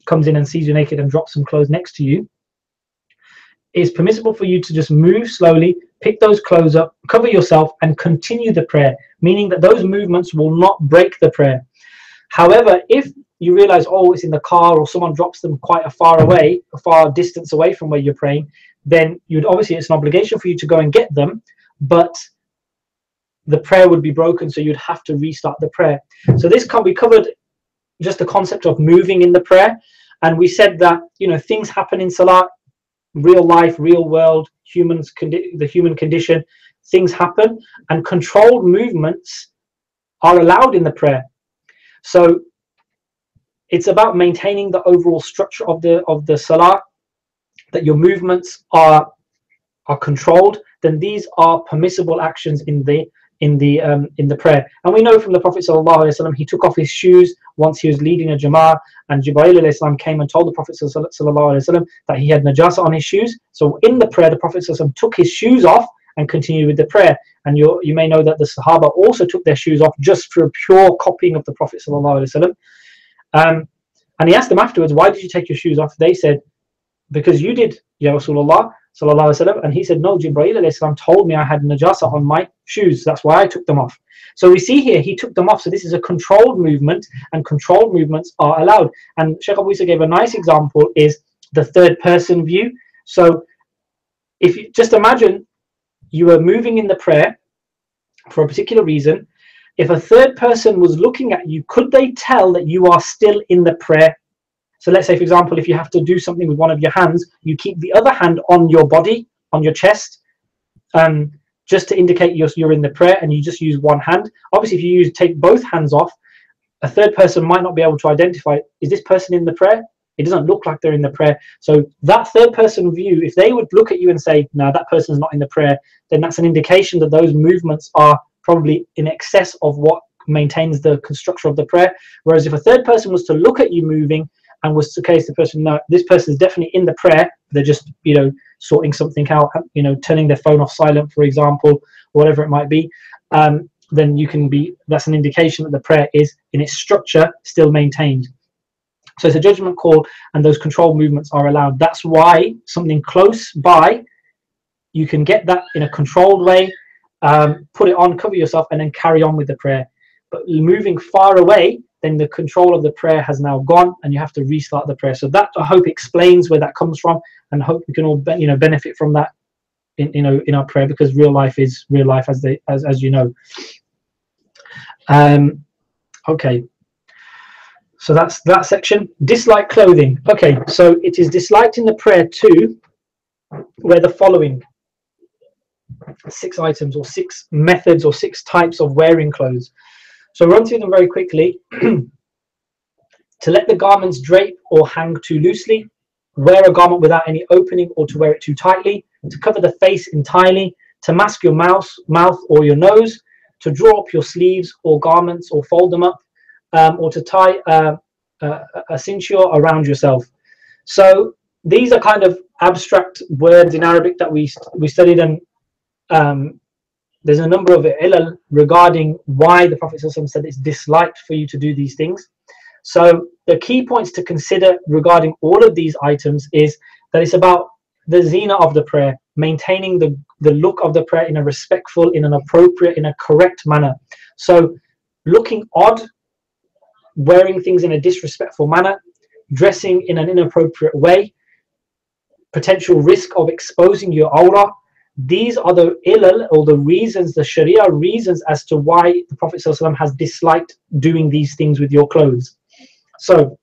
comes in and sees you naked and drops some clothes next to you, it's permissible for you to just move slowly, pick those clothes up, cover yourself, and continue the prayer, meaning that those movements will not break the prayer. However, if you realize, oh, it's in the car, or someone drops them quite a far distance away from where you're praying, then it's an obligation for you to go and get them, but the prayer would be broken, so you'd have to restart the prayer. So we covered just the concept of moving in the prayer, and we said that things happen in salah, real life, real world, the human condition, things happen, and controlled movements are allowed in the prayer. So it's about maintaining the overall structure of the salah, that your movements are controlled. Then these are permissible actions in the prayer. And we know from the Prophet ﷺ, he took off his shoes once he was leading a jama'ah, and Jibreel alayhi salam came and told the Prophet ﷺ that he had najasa on his shoes. So in the prayer, the Prophet ﷺ took his shoes off and continued with the prayer. And you may know that the Sahaba also took their shoes off just for a pure copying of the Prophet ﷺ. And he asked them afterwards, why did you take your shoes off? They said, because you did, Ya Rasulullah sallallahu alaihi wasallam. And he said, no, Jibreel alayhi salam told me I had najasa on my shoes, that's why I took them off. So we see here he took them off. So this is a controlled movement, and controlled movements are allowed. And Sheikh Abu Isa gave a nice example, is the third person view. So if you just imagine you were moving in the prayer for a particular reason, if a third person was looking at you, could they tell that you are still in the prayer? So let's say, for example, if you have to do something with one of your hands, you keep the other hand on your body, on your chest, just to indicate you're in the prayer, and you just use one hand. Obviously, if you take both hands off, a third person might not be able to identify, is this person in the prayer? It doesn't look like they're in the prayer. So that third person view, if they would look at you and say, no, that person's not in the prayer, then that's an indication that those movements are probably in excess of what maintains the structure of the prayer. Whereas if a third person was to look at you moving and was to case the person, no, this person is definitely in the prayer, they're just sorting something out, turning their phone off silent, for example, whatever it might be, then that's an indication that the prayer is in its structure still maintained. So it's a judgment call, and those controlled movements are allowed. That's why something close by, you can get that in a controlled way, put it on, cover yourself, and then carry on with the prayer. But moving far away, then the control of the prayer has now gone, and you have to restart the prayer. So that, I hope, explains where that comes from, and I hope we can all benefit from that in our prayer, because real life is real life, as you know. Okay. So that's that section. Dislike clothing. Okay, so it is disliked in the prayer too, where the following 6 items, or 6 methods, or 6 types of wearing clothes. So run through them very quickly. To let the garments drape or hang too loosely, wear a garment without any opening, or to wear it too tightly, to cover the face entirely, to mask your mouth or your nose, to draw up your sleeves or garments or fold them up, or to tie a cincture around yourself. So these are kind of abstract words in Arabic that we studied, and there's a number of ilal regarding why the Prophet ﷺ said it's disliked for you to do these things. So the key points to consider regarding all of these items is that it's about the zina of the prayer, maintaining the look of the prayer in a respectful, in an appropriate, in a correct manner. So looking odd, wearing things in a disrespectful manner, dressing in an inappropriate way, potential risk of exposing your awrah. These are the ilal, or the reasons, the Sharia reasons as to why the Prophet ﷺ has disliked doing these things with your clothes. So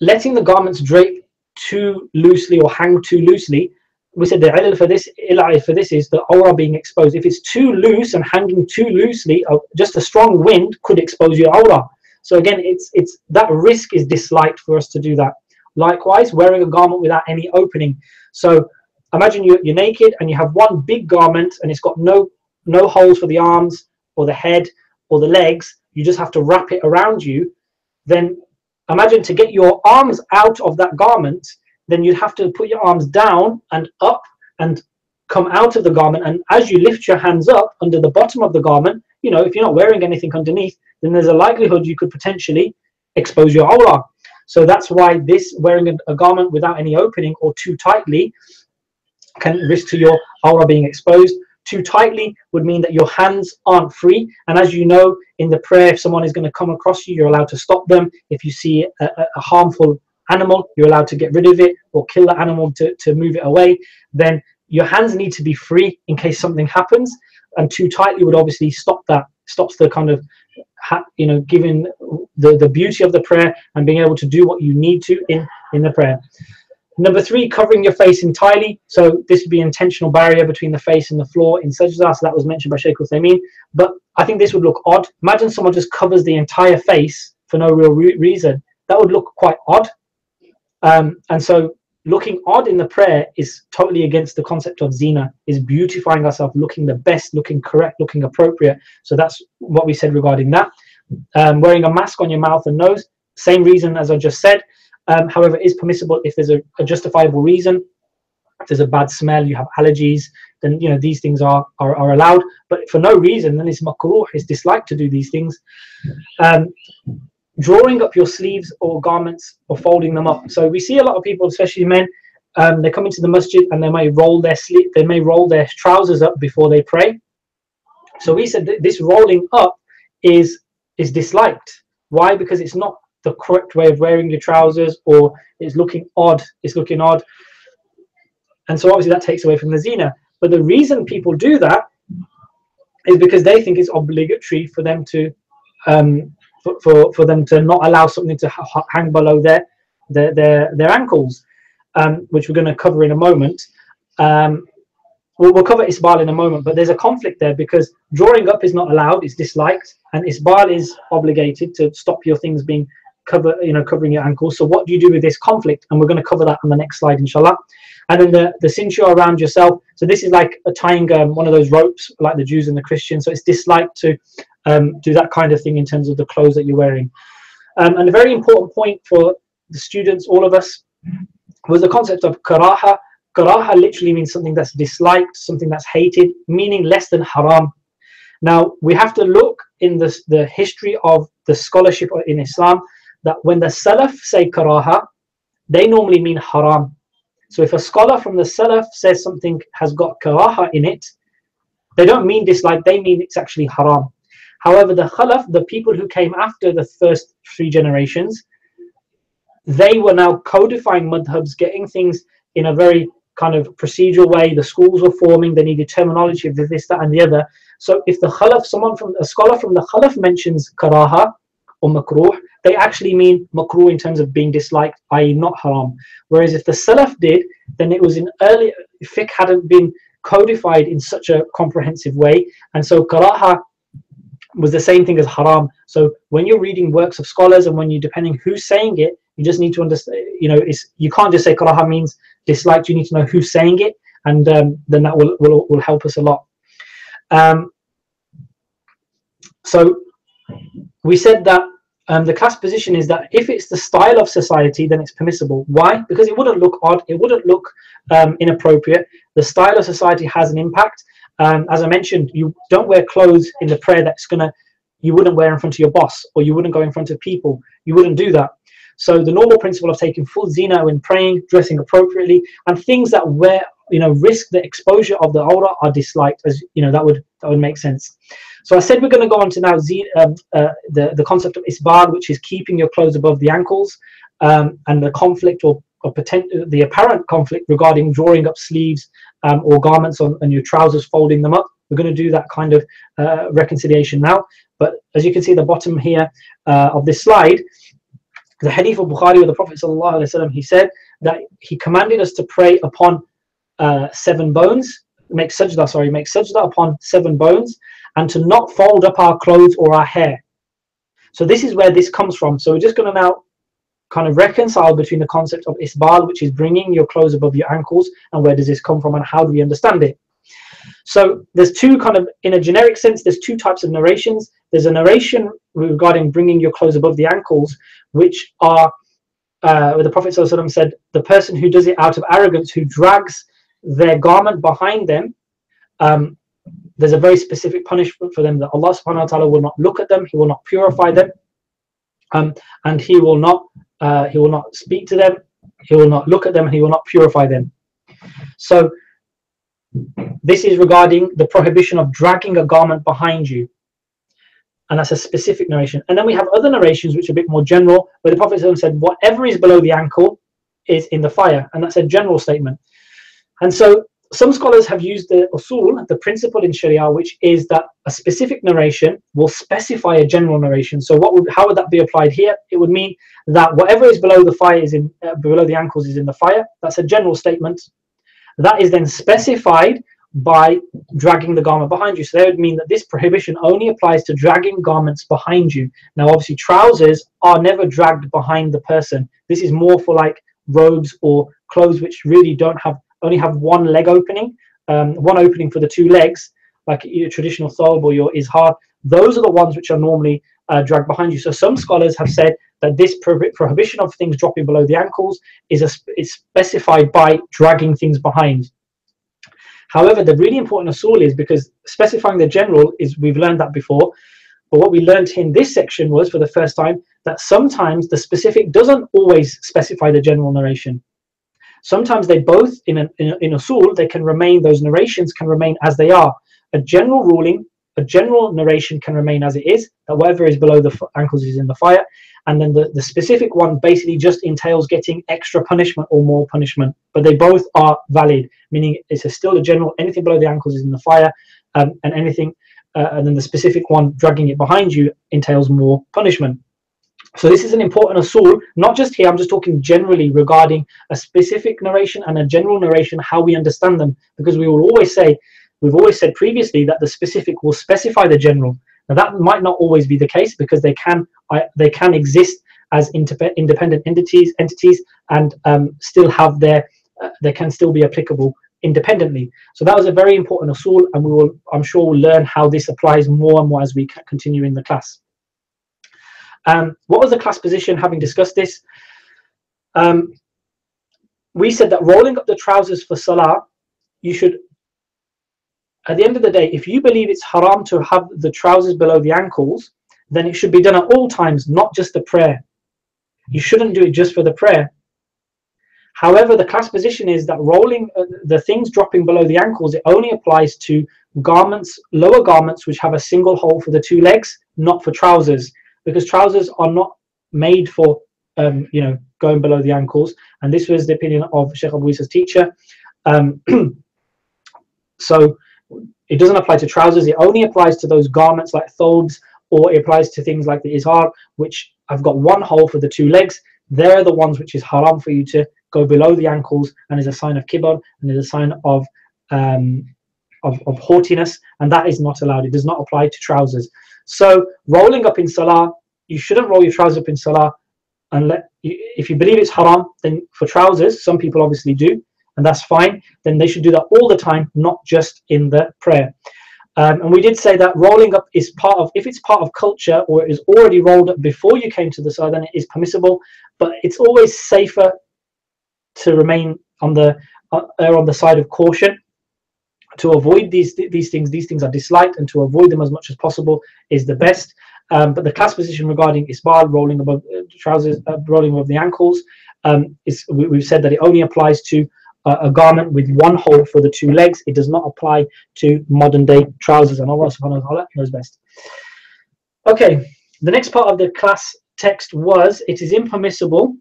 letting the garments drape too loosely or hang too loosely, we said the ilal for this is the awrah being exposed. If it's too loose and hanging too loosely, just a strong wind could expose your awrah. So again, it's that risk is disliked for us to do that. Likewise, wearing a garment without any opening. So imagine you're naked and you have one big garment and it's got no holes for the arms or the head or the legs. You just have to wrap it around you. Then imagine to get your arms out of that garment, then you'd have to put your arms down and up and come out of the garment. And as you lift your hands up under the bottom of the garment, you know, if you're not wearing anything underneath, then there's a likelihood you could potentially expose your awrah. So that's why this wearing a garment without any opening or too tightly can risk to your awrah being exposed. Too tightly would mean that your hands aren't free. And as you know, in the prayer, if someone is going to come across you, you're allowed to stop them. If you see a harmful animal, you're allowed to get rid of it or kill the animal to move it away. Then your hands need to be free in case something happens. And too tightly would obviously stop that, stops the kind of, you know, giving the beauty of the prayer and being able to do what you need to in the prayer. Number 3, covering your face entirely. So this would be an intentional barrier between the face and the floor in sajda. So that was mentioned by Shaykh Uthaymeen. But I think this would look odd. Imagine someone just covers the entire face for no real reason. That would look quite odd. And so looking odd in the prayer is totally against the concept of zina, is beautifying ourselves, looking the best, looking correct, looking appropriate. So that's what we said regarding that. Wearing a mask on your mouth and nose, same reason as I just said. However, it is permissible if there's a justifiable reason. If there's a bad smell, you have allergies, then you know these things are allowed. But for no reason, then it's makruh, it's disliked to do these things. Drawing up your sleeves or garments or folding them up. So we see a lot of people, especially men, they come into the masjid and they may roll their trousers up before they pray. So we said that this rolling up is disliked. Why? Because it's not the correct way of wearing your trousers, or it's looking odd. And so obviously that takes away from the zina. But the reason people do that is because they think it's obligatory for them to for them to not allow something to hang below their ankles, which we're going to cover in a moment. We'll cover isbal in a moment, but there's a conflict there because drawing up is not allowed, it's disliked, and isbal is obligated to stop your things being covering your ankles. So what do you do with this conflict? And we're going to cover that on the next slide, inshallah. And then the cincture around yourself. So this is like tying one of those ropes, like the Jews and the Christians. So it's disliked to do that kind of thing in terms of the clothes that you're wearing. And a very important point for the students, all of us, was the concept of karaha. Karaha literally means something that's disliked, something that's hated, meaning less than haram. Now, we have to look in the history of the scholarship in Islam, that when the Salaf say karaha, they normally mean haram. So if a scholar from the Salaf says something has got karaha in it, they don't mean dislike, they mean it's actually haram. However, the Khalaf, the people who came after the first 3 generations, they were now codifying madhabs, getting things in a very kind of procedural way. The schools were forming, they needed terminology of this, that, and the other. So if the Khalaf, a scholar from the Khalaf mentions karaha or makruh, they actually mean makruh in terms of being disliked, i.e. not haram. Whereas if the Salaf did, then it was in early, fiqh hadn't been codified in such a comprehensive way. And so karaha was the same thing as haram. So when you're reading works of scholars and when you, depending who's saying it, you just need to understand, you can't just say karaha means disliked, you need to know who's saying it, and then that will help us a lot. So we said that the class position is that if it's the style of society, then it's permissible. Why? Because it wouldn't look odd, it wouldn't look inappropriate. The style of society has an impact. As I mentioned, you don't wear clothes in the prayer you wouldn't wear in front of your boss, or you wouldn't go in front of people. You wouldn't do that. So the normal principle of taking full zina when praying, dressing appropriately, and things that risk the exposure of the awrah are disliked, as that would make sense. So I said we're going to go on to now the concept of isbal, which is keeping your clothes above the ankles, and the conflict or the apparent conflict regarding drawing up sleeves or garments on your trousers, folding them up. We're going to do that kind of reconciliation now. But as you can see at the bottom here of this slide, the hadith of Bukhari of the Prophet ﷺ, he said that he commanded us to pray upon 7 bones, make sajda upon 7 bones, and to not fold up our clothes or our hair. So this is where this comes from. So we're just going to now kind of reconcile between the concept of isbal, which is bringing your clothes above your ankles, and where does this come from and how do we understand it. So there's two kind of, in a generic sense, there's 2 types of narrations. There's a narration regarding bringing your clothes above the ankles, which are where the Prophet ﷺ said, the person who does it out of arrogance, who drags their garment behind them, there's a very specific punishment for them, that Allah subhanahu wa ta'ala will not look at them, he will not purify them, and he will not speak to them, he will not look at them, and he will not purify them. So this is regarding the prohibition of dragging a garment behind you, and that's a specific narration. And then we have other narrations which are a bit more general, where the Prophet ﷺ said whatever is below the ankle is in the fire, and that's a general statement. And so some scholars have used the usul, the principle in Sharia, which is that a specific narration will specify a general narration. So how would that be applied here? It would mean that whatever is below the fire is below the ankles is in the fire. That's a general statement. That is then specified by dragging the garment behind you. So that would mean that this prohibition only applies to dragging garments behind you. Now, obviously, trousers are never dragged behind the person. This is more for like robes or clothes which really only have one leg opening, one opening for the 2 legs, like your traditional thobe or your izhar. Those are the ones which are normally dragged behind you. So some scholars have said that this prohibition of things dropping below the ankles is specified by dragging things behind. However, the really important usul is, because specifying the general is, we've learned that before, but what we learned in this section was, for the first time, that sometimes the specific doesn't always specify the general narration. Sometimes they both, in usul, they can remain, those narrations can remain as they are. A general ruling, a general narration can remain as it is, that whatever is below the ankles is in the fire, and then the specific one basically just entails getting extra punishment or more punishment. But they both are valid, meaning it's still a general, anything below the ankles is in the fire, and anything, and then the specific one, dragging it behind you, entails more punishment. So this is an important usul, not just here, I'm just talking generally regarding a specific narration and a general narration, how we understand them, because we've always said previously that the specific will specify the general. Now that might not always be the case, because they can exist as independent entities and still have they can still be applicable independently. So that was a very important usul, and I'm sure we'll learn how this applies more and more as we continue in the class. What was the class position having discussed this? We said that rolling up the trousers for salah, you should, at the end of the day, if you believe it's haram to have the trousers below the ankles, then it should be done at all times, not just the prayer. You shouldn't do it just for the prayer. However, the class position is that rolling the things dropping below the ankles, it only applies to garments, lower garments, which have a single hole for the 2 legs, not for trousers, because trousers are not made for going below the ankles. And this was the opinion of Sheikh Abu Isa's teacher. So it doesn't apply to trousers. It only applies to those garments like thobes, or it applies to things like the izhar, which have got one hole for the 2 legs. They're the ones which is haram for you to go below the ankles, and is a sign of kibar, and is a sign of haughtiness, and that is not allowed. It does not apply to trousers. So rolling up in salah, you shouldn't roll your trousers up in salah, if you believe it's haram, then for trousers, some people obviously do, and that's fine, then they should do that all the time, not just in the prayer. And we did say that rolling up is part of, if it's part of culture, or it is already rolled up before you came to the salah, then it is permissible, but it's always safer to remain on the side of caution, to avoid these things. These things are disliked, and to avoid them as much as possible is the best. But the class position regarding isbal, rolling above trousers, rolling above the ankles, we've said that it only applies to a garment with one hole for the 2 legs. It does not apply to modern day trousers, and Allah subhanahu wa ta'ala knows best. Okay, the next part of the class text was, it is impermissible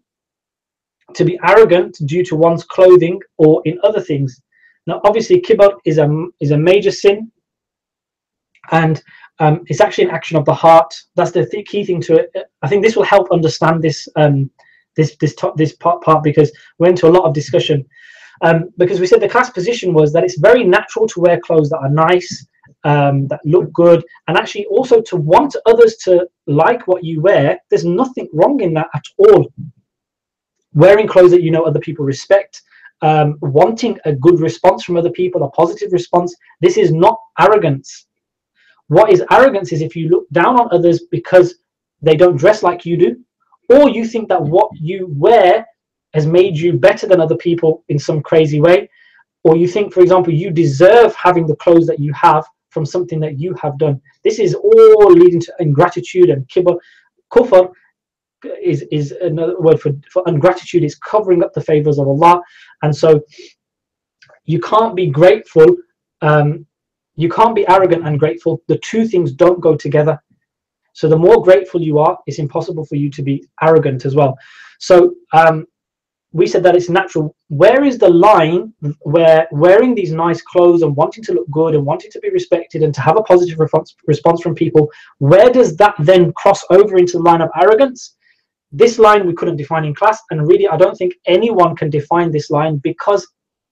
to be arrogant due to one's clothing or in other things. Now, obviously, kibr is a major sin, and it's actually an action of the heart. That's the key thing to it. I think this will help understand this this part, because we're into a lot of discussion. Because we said the class position was that it's very natural to wear clothes that are nice, that look good, and actually also to want others to like what you wear. There's nothing wrong in that at all. Wearing clothes that you know other people respect, wanting a good response from other people, a positive response. This is not arrogance. What is arrogance is if you look down on others because they don't dress like you do, or you think that what you wear has made you better than other people in some crazy way, or you think, for example, you deserve having the clothes that you have from something that you have done. This is all leading to ingratitude and kibr. Kufr is another word for ungratitude. Is covering up the favors of Allah, and so you can't be grateful. You can't be arrogant and grateful. The two things don't go together. So the more grateful you are, it's impossible for you to be arrogant as well. So we said that it's natural. Where is the line where wearing these nice clothes and wanting to look good and wanting to be respected and to have a positive response from people, where does that then cross over into the line of arrogance? This line we couldn't define in class, and really I don't think anyone can define this line, because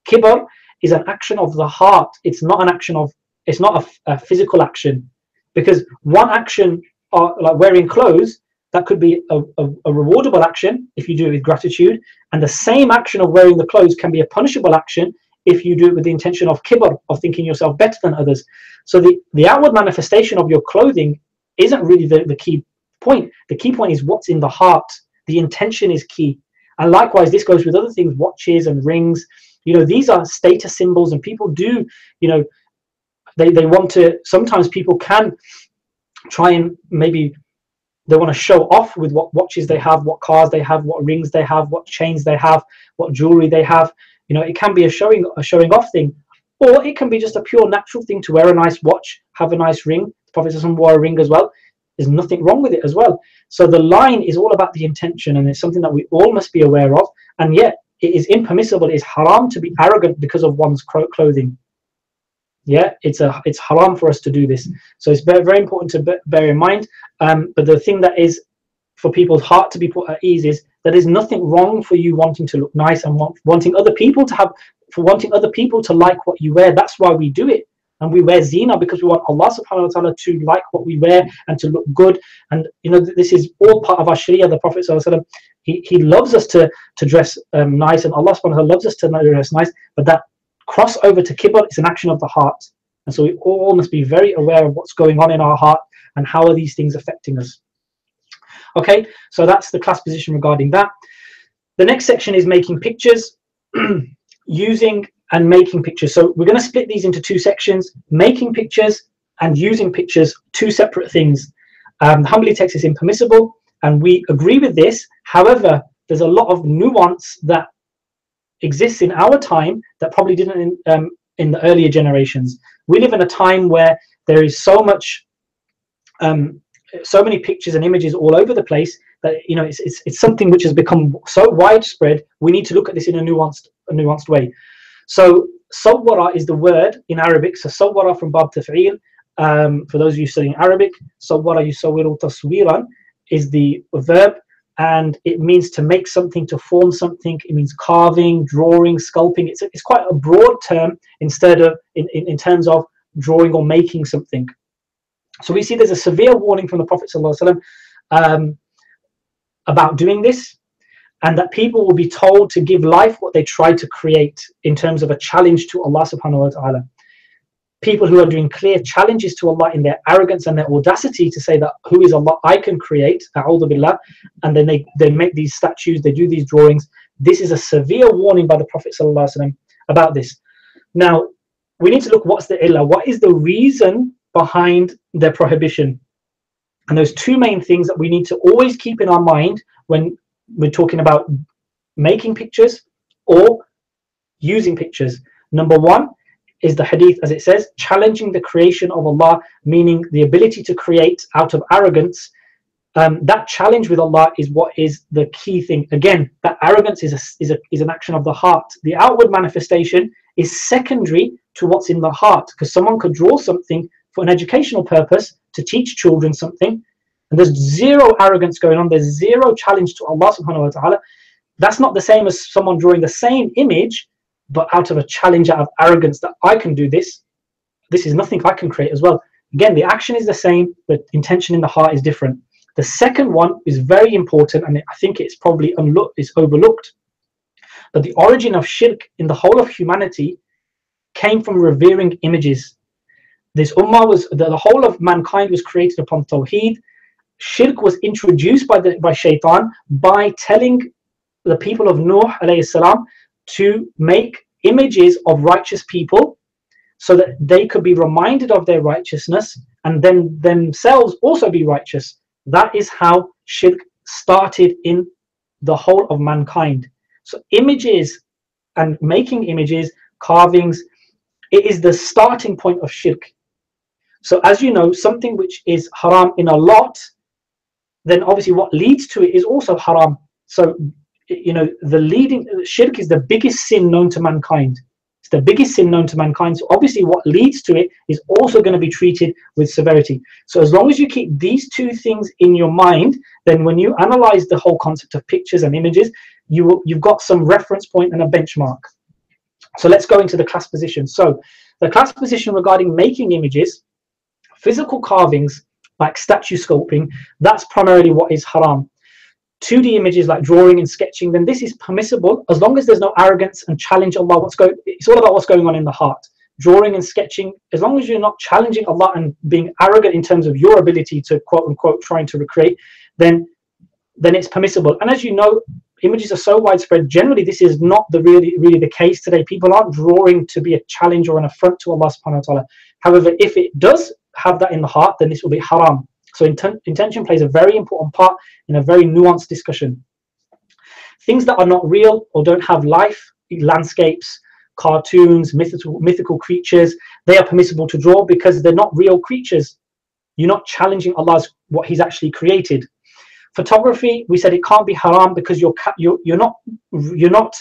kibr is an action of the heart. It's not an action of, it's not a physical action, because one action, like wearing clothes, that could be a rewardable action if you do it with gratitude, and the same action of wearing the clothes can be a punishable action if you do it with the intention of kibr, of thinking yourself better than others. So the outward manifestation of your clothing isn't really the key point. The key point is what's in the heart. The intention is key. And likewise, this goes with other things, watches and rings. You know, these are status symbols, and people do, you know, they want to, sometimes people can try and maybe they want to show off with what watches they have, what cars they have, what rings they have, what chains they have, what jewelry they have. You know, it can be a showing off thing, or it can be just a pure natural thing to wear a nice watch, have a nice ring. The Prophet wore a ring as well. There's nothing wrong with it as well. So the line is all about the intention, and it's something that we all must be aware of. And yet it is impermissible, it is haram to be arrogant because of one's clothing. Yeah, it's haram for us to do this. So it's very, very important to bear in mind. But the thing that is for people's heart to be put at ease is that there's nothing wrong for you wanting to look nice and wanting other people to like what you wear. That's why we do it. And we wear zina because we want Allah subhanahu wa ta'ala to like what we wear and to look good. And you know, this is all part of our sharia. The Prophet sallallahu alaihi wasallam, he loves us to dress nice, and Allah subhanahu wa ta'ala loves us to dress nice, but that cross over to kibr is an action of the heart. And so we all must be very aware of what's going on in our heart and how are these things affecting us. Okay, so that's the class position regarding that. The next section is making pictures. Using and making pictures. So we're going to split these into two sections: making pictures and using pictures, two separate things. The Hanbali text is impermissible, and we agree with this. However, there's a lot of nuance that exists in our time that probably didn't in the earlier generations. We live in a time where there is so much, so many pictures and images all over the place that, you know, it's something which has become so widespread. We need to look at this in a nuanced way. So sawwara is the word in Arabic. So sawwara from bab taf'il. For those of you studying Arabic, sawwara yusawwiru taswiran is the verb, and it means to make something, to form something. It means carving, drawing, sculpting. It's quite a broad term instead of in terms of drawing or making something. So we see there's a severe warning from the Prophet ﷺ about doing this, and that people will be told to give life what they try to create in terms of a challenge to Allah subhanahu wa ta'ala. People who are doing clear challenges to Allah in their arrogance and their audacity to say that who is Allah, I can create, a'udhu billah, and then they make these statues, they do these drawings. This is a severe warning by the Prophet ﷺ about this. Now, we need to look, what's the illah? What is the reason behind their prohibition? And there's two main things that we need to always keep in our mind when we're talking about making pictures or using pictures. Number one is the hadith, as it says, challenging the creation of Allah, meaning the ability to create out of arrogance That challenge with Allah is what is the key thing. Again, that arrogance is an action of the heart. The outward manifestation is secondary to what's in the heart, because someone could draw something for an educational purpose to teach children something, and there's zero arrogance going on, there's zero challenge to Allah subhanahu wa ta'ala. That's not the same as someone drawing the same image but out of a challenge, out of arrogance, that I can do this is nothing I can create as well. Again, the action is the same, but intention in the heart is different. The second one is very important, and I think it's probably overlooked, but the origin of shirk in the whole of humanity came from revering images. This ummah was, the whole of mankind was created upon Tawheed. Shirk was introduced by Shaitan by telling the people of Nuh alayhi salam to make images of righteous people so that they could be reminded of their righteousness and then themselves also be righteous. That is how shirk started in the whole of mankind. So images and making images, carvings, it is the starting point of shirk. So as you know, something which is haram in a lot, then obviously what leads to it is also haram. So, you know, shirk is the biggest sin known to mankind. It's the biggest sin known to mankind. So obviously what leads to it is also going to be treated with severity. So as long as you keep these two things in your mind, then when you analyze the whole concept of pictures and images, you've got some reference point and a benchmark. So let's go into the class position. So the class position regarding making images, physical carvings like statue sculpting, that's primarily what is haram. 2D images like drawing and sketching, then this is permissible as long as there's no arrogance and challenge Allah. It's all about what's going on in the heart. Drawing and sketching, as long as you're not challenging Allah and being arrogant in terms of your ability to quote unquote trying to recreate, then it's permissible. And as you know, images are so widespread. Generally, this is not really the case today. People aren't drawing to be a challenge or an affront to Allah subhanahu wa ta'ala. However, if it does have that in the heart, then this will be haram. So intention plays a very important part in a very nuanced discussion. Things that are not real or don't have life, landscapes, cartoons, mythical creatures, they are permissible to draw because they're not real creatures. You're not challenging Allah's what He's actually created. Photography, we said it can't be haram because you're not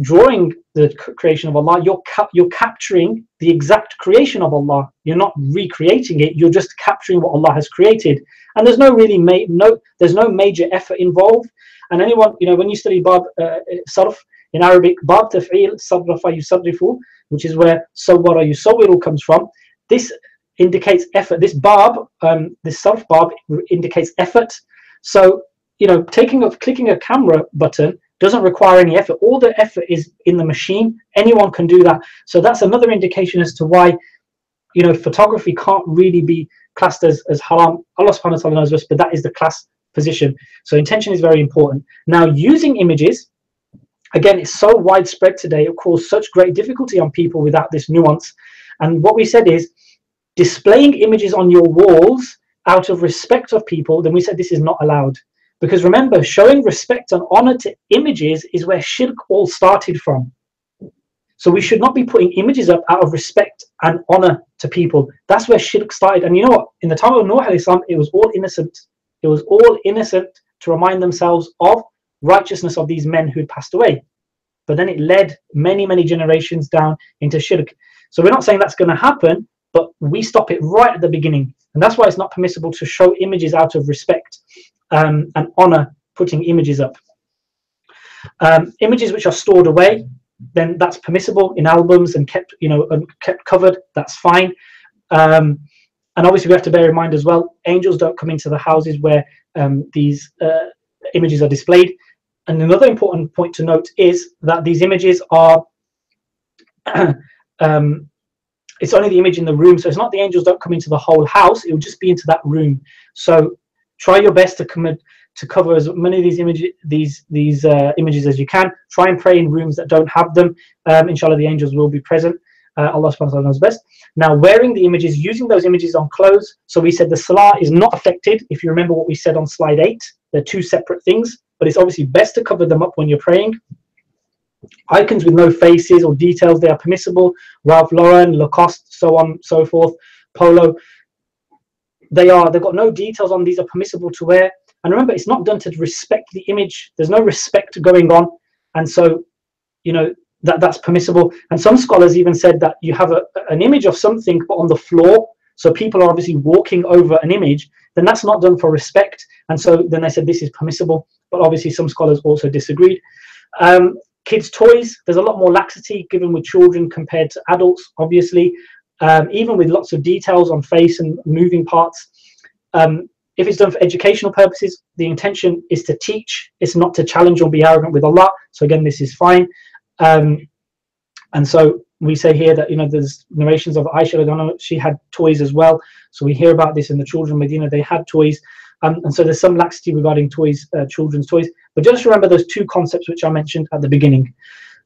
drawing the creation of Allah. You're capturing the exact creation of Allah. You're not recreating it. You're just capturing what Allah has created. And there's there's no major effort involved. And anyone, you know, when you study bab sarf in Arabic, bab taf'il sarrafa yusarrifu, which is where sawwara yusawwiru comes from. This indicates effort. This bab, this sarf bab indicates effort. So, you know, clicking a camera button doesn't require any effort. All the effort is in the machine. Anyone can do that. So that's another indication as to why, you know, photography can't really be classed as haram. Allah subhanahu wa ta'ala knows this, but that is the class position. So intention is very important. Now, using images, again, it's so widespread today, it causes such great difficulty on people without this nuance. And what we said is displaying images on your walls out of respect of people, then we said this is not allowed. Because remember, showing respect and honor to images is where shirk all started from. So we should not be putting images up out of respect and honor to people. That's where shirk started. And you know what? In the time of Nuh alayhi salam, it was all innocent. It was all innocent to remind themselves of righteousness of these men who had passed away. But then it led many, many generations down into shirk. So we're not saying that's going to happen, but we stop it right at the beginning. And that's why it's not permissible to show images out of respect and honor, putting images up. Images which are stored away, then that's permissible in albums and kept covered. That's fine. And obviously we have to bear in mind as well, angels don't come into the houses where these images are displayed. And another important point to note is that these images are it's only the image in the room, so it's not the angels don't come into the whole house, it will just be into that room. So try your best to cover as many of these images as you can. Try and pray in rooms that don't have them. Inshallah, the angels will be present. Allah subhanahu wa ta'ala knows best. Now, wearing the images, using those images on clothes. So we said the salah is not affected. If you remember what we said on slide 8, they're two separate things, but it's obviously best to cover them up when you're praying. Icons with no faces or details, they are permissible. Ralph Lauren, Lacoste, so on, so forth, Polo. they've got no details on these are permissible to wear. And remember, it's not done to respect the image. There's no respect going on, and so that's permissible. And some scholars even said that you have an image of something but on the floor, so people are obviously walking over an image, then that's not done for respect, and so then they said this is permissible. But obviously some scholars also disagreed. Kids' toys, there's a lot more laxity given with children compared to adults, obviously, even with lots of details on face and moving parts. If it's done for educational purposes, the intention is to teach, it's not to challenge or be arrogant with Allah. So again, this is fine. And so we say here that there's narrations of Aisha, she had toys as well. So we hear about this in the children of Medina, they had toys. And so there's some laxity regarding toys, children's toys. But just remember those two concepts which I mentioned at the beginning.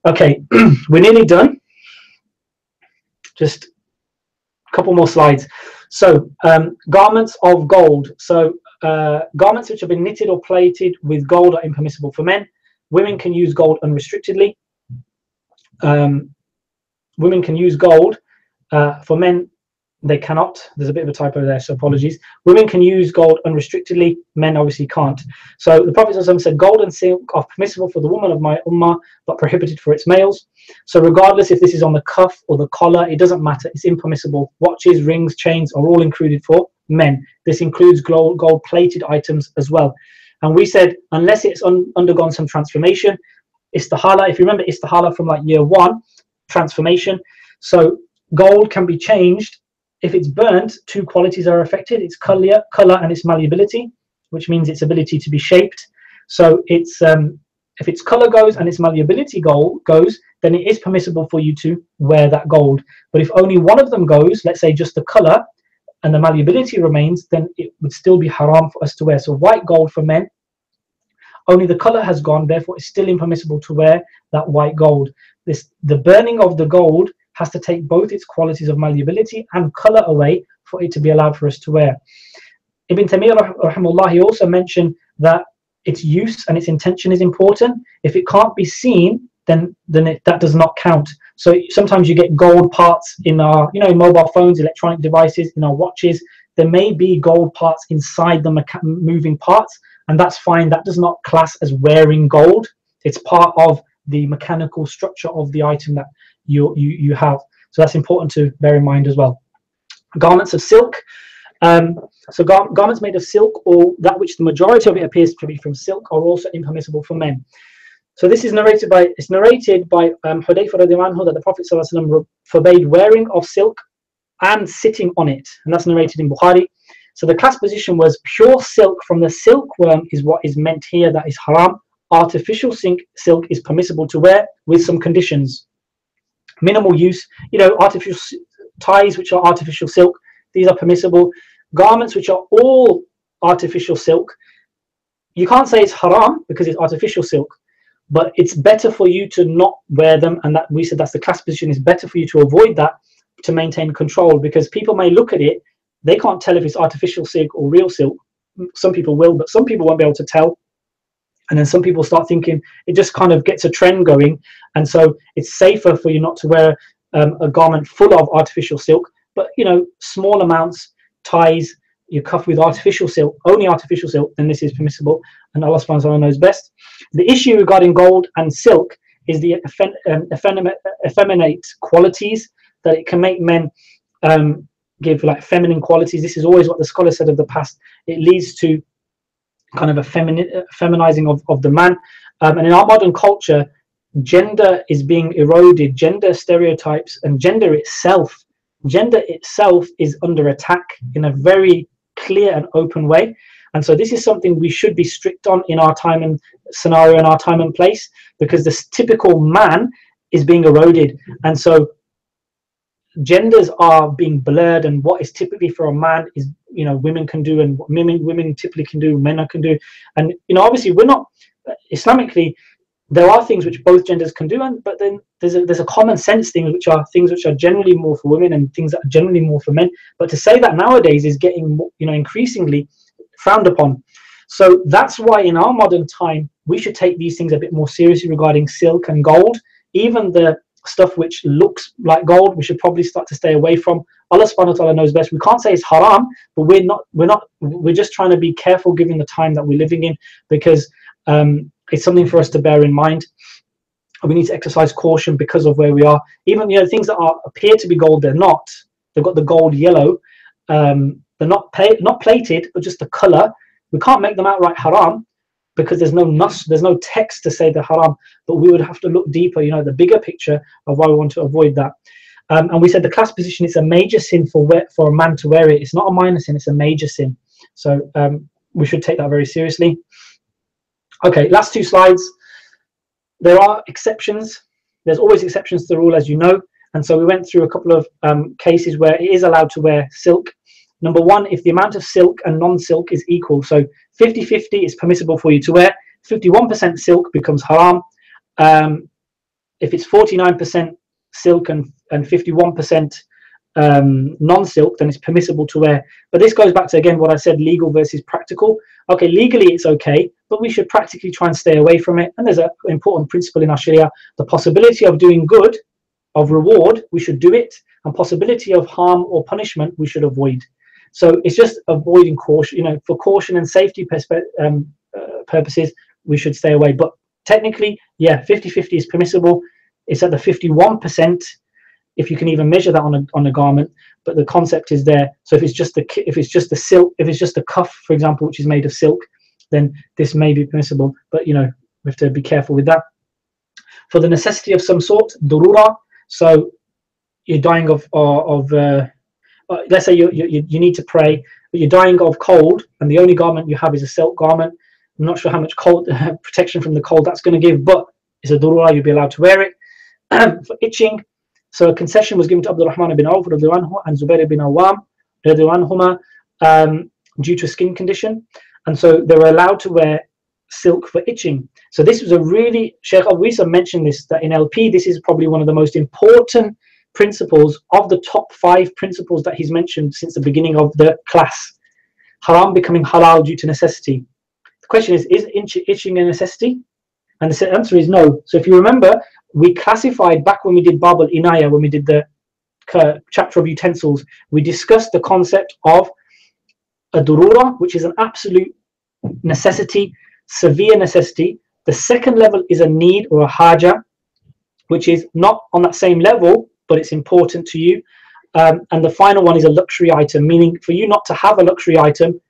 Okay, we're nearly done. Just a couple more slides. So garments of gold. So garments which have been knitted or plated with gold are impermissible for men. Women can use gold unrestrictedly. Women can use gold. For men, they cannot. There's a bit of a typo there, so apologies. Women can use gold unrestrictedly. Men obviously can't. So the Prophet ﷺ said, gold and silk are permissible for the woman of my ummah, but prohibited for its males. So regardless if this is on the cuff or the collar, it doesn't matter. It's impermissible. Watches, rings, chains are all included for men. This includes gold-plated items as well. And we said, unless it's undergone some transformation, istihala, if you remember istihala from like year 1, transformation. So gold can be changed. If it's burnt, two qualities are affected. It's color and its malleability, which means its ability to be shaped. So it's if its color goes and its malleability goes, then it is permissible for you to wear that gold. But if only one of them goes, let's say just the color, and the malleability remains, then it would still be haram for us to wear. So white gold for men, only the color has gone, therefore it's still impermissible to wear that white gold. The burning of the gold has to take both its qualities of malleability and color away for it to be allowed for us to wear. Ibn Taymiyyah rahimahullah, he also mentioned that its use and its intention is important. If it can't be seen, then that does not count. So sometimes you get gold parts in our mobile phones, electronic devices, in our watches. There may be gold parts inside the moving parts, and that's fine. That does not class as wearing gold. It's part of the mechanical structure of the item that you have. So that's important to bear in mind as well. Garments of silk. So garments made of silk, or that which the majority of it appears to be from silk, are also impermissible for men. So this is narrated by Hudayfa radhiyallahu anhu that the Prophet ﷺ forbade wearing of silk and sitting on it, and that's narrated in Bukhari. So the class position was pure silk from the silkworm is what is meant here, that is haram. Artificial silk is permissible to wear with some conditions. Minimal use, artificial ties which are artificial silk, these are permissible. Garments which are all artificial silk, you can't say it's haram because it's artificial silk, but it's better for you to not wear them, and that we said that's the class position. It's better for you to avoid that to maintain control, because people may look at it, they can't tell if it's artificial silk or real silk. Some people will, but some people won't be able to tell. And then some people start thinking, it just kind of gets a trend going, and so it's safer for you not to wear a garment full of artificial silk, but small amounts, ties, you cuff with artificial silk, only artificial silk, then this is permissible, and Allah subhanahu wa ta'ala knows best. The issue regarding gold and silk is the effeminate qualities, that it can make men give like feminine qualities. This is always what the scholars said of the past. It leads to kind of a feminizing of the man. And in our modern culture, gender is being eroded, gender stereotypes, and gender itself is under attack in a very clear and open way. And so this is something we should be strict on in our time and scenario, in our time and place, because this typical man is being eroded. And so genders are being blurred, and what is typically for a man is women can do, and what women typically can do, men can do. And obviously we're not Islamically, there are things which both genders can do, but then there's a common sense thing, which are things which are generally more for women and things that are generally more for men. But to say that nowadays is getting increasingly frowned upon. So that's why in our modern time we should take these things a bit more seriously regarding silk and gold. Even the stuff which looks like gold, we should probably start to stay away from. Allah subhanahu wa ta'ala knows best. We can't say it's haram, but we're just trying to be careful given the time that we're living in, because it's something for us to bear in mind. We need to exercise caution because of where we are. Even things that appear to be gold, they're not. They've got the gold yellow. They're not plated, but just the color. We can't make them outright haram because there's no nas, there's no text to say they're haram. But we would have to look deeper, the bigger picture of why we want to avoid that. And we said the clasp position is a major sin for a man to wear it. It's not a minor sin; it's a major sin. So we should take that very seriously. Okay, last two slides. There are exceptions. There's always exceptions to the rule, as you know. And so we went through a couple of cases where it is allowed to wear silk. Number one, if the amount of silk and non-silk is equal. So 50-50 is permissible for you to wear. 51% silk becomes haram. If it's 49% silk and 51% non-silk, then it's permissible to wear. But this goes back to, again, what I said, legal versus practical. Okay, legally it's okay, but we should practically try and stay away from it. And there's an important principle in our Sharia: the possibility of doing good, of reward, we should do it, and possibility of harm or punishment, we should avoid. So it's just avoiding caution, for caution and safety purposes, we should stay away. But technically, yeah, 50-50 is permissible. It's at the 51%, if you can even measure that on a garment. But the concept is there. So if it's just the silk, if it's just the cuff, for example, which is made of silk, then this may be permissible. But we have to be careful with that. For the necessity of some sort, durura. So you're dying of let's say you need to pray, but you're dying of cold, and the only garment you have is a silk garment. I'm not sure how much cold protection from the cold that's going to give, but it's a durura, you'll be allowed to wear it. For itching, so a concession was given to Abdul Rahman ibn Auf and Zubair ibn Awam due to a skin condition, and so they were allowed to wear silk for itching. So this was Sheikh Abu Isa mentioned this, that in LP this is probably one of the most important principles of the top 5 principles that he's mentioned since the beginning of the class. Haram becoming halal due to necessity. The question is itching a necessity? And the answer is no. So if you remember, we classified back when we did Bab al-Inaya, when we did the chapter of utensils, we discussed the concept of a durura, which is an absolute necessity, severe necessity. The second level is a need or a haja, which is not on that same level, but it's important to you. And the final one is a luxury item, meaning for you not to have a luxury item,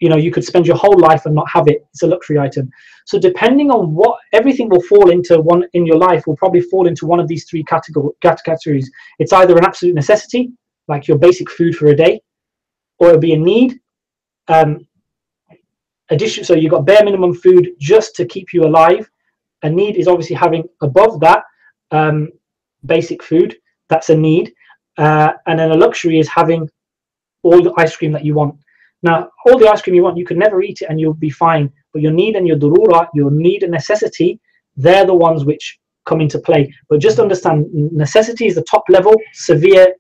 you could spend your whole life and not have it. It's a luxury item. So depending on everything will fall into one in your life will probably fall into one of these 3 categories. It's either an absolute necessity, like your basic food for a day, or it'll be a need. So you've got bare minimum food just to keep you alive. A need is obviously having above that basic food. That's a need. And then a luxury is having all the ice cream that you want. Now, all the ice cream you want, you can never eat it and you'll be fine. But your need and your durura, your need and necessity, they're the ones which come into play. But just understand, necessity is the top level, severe,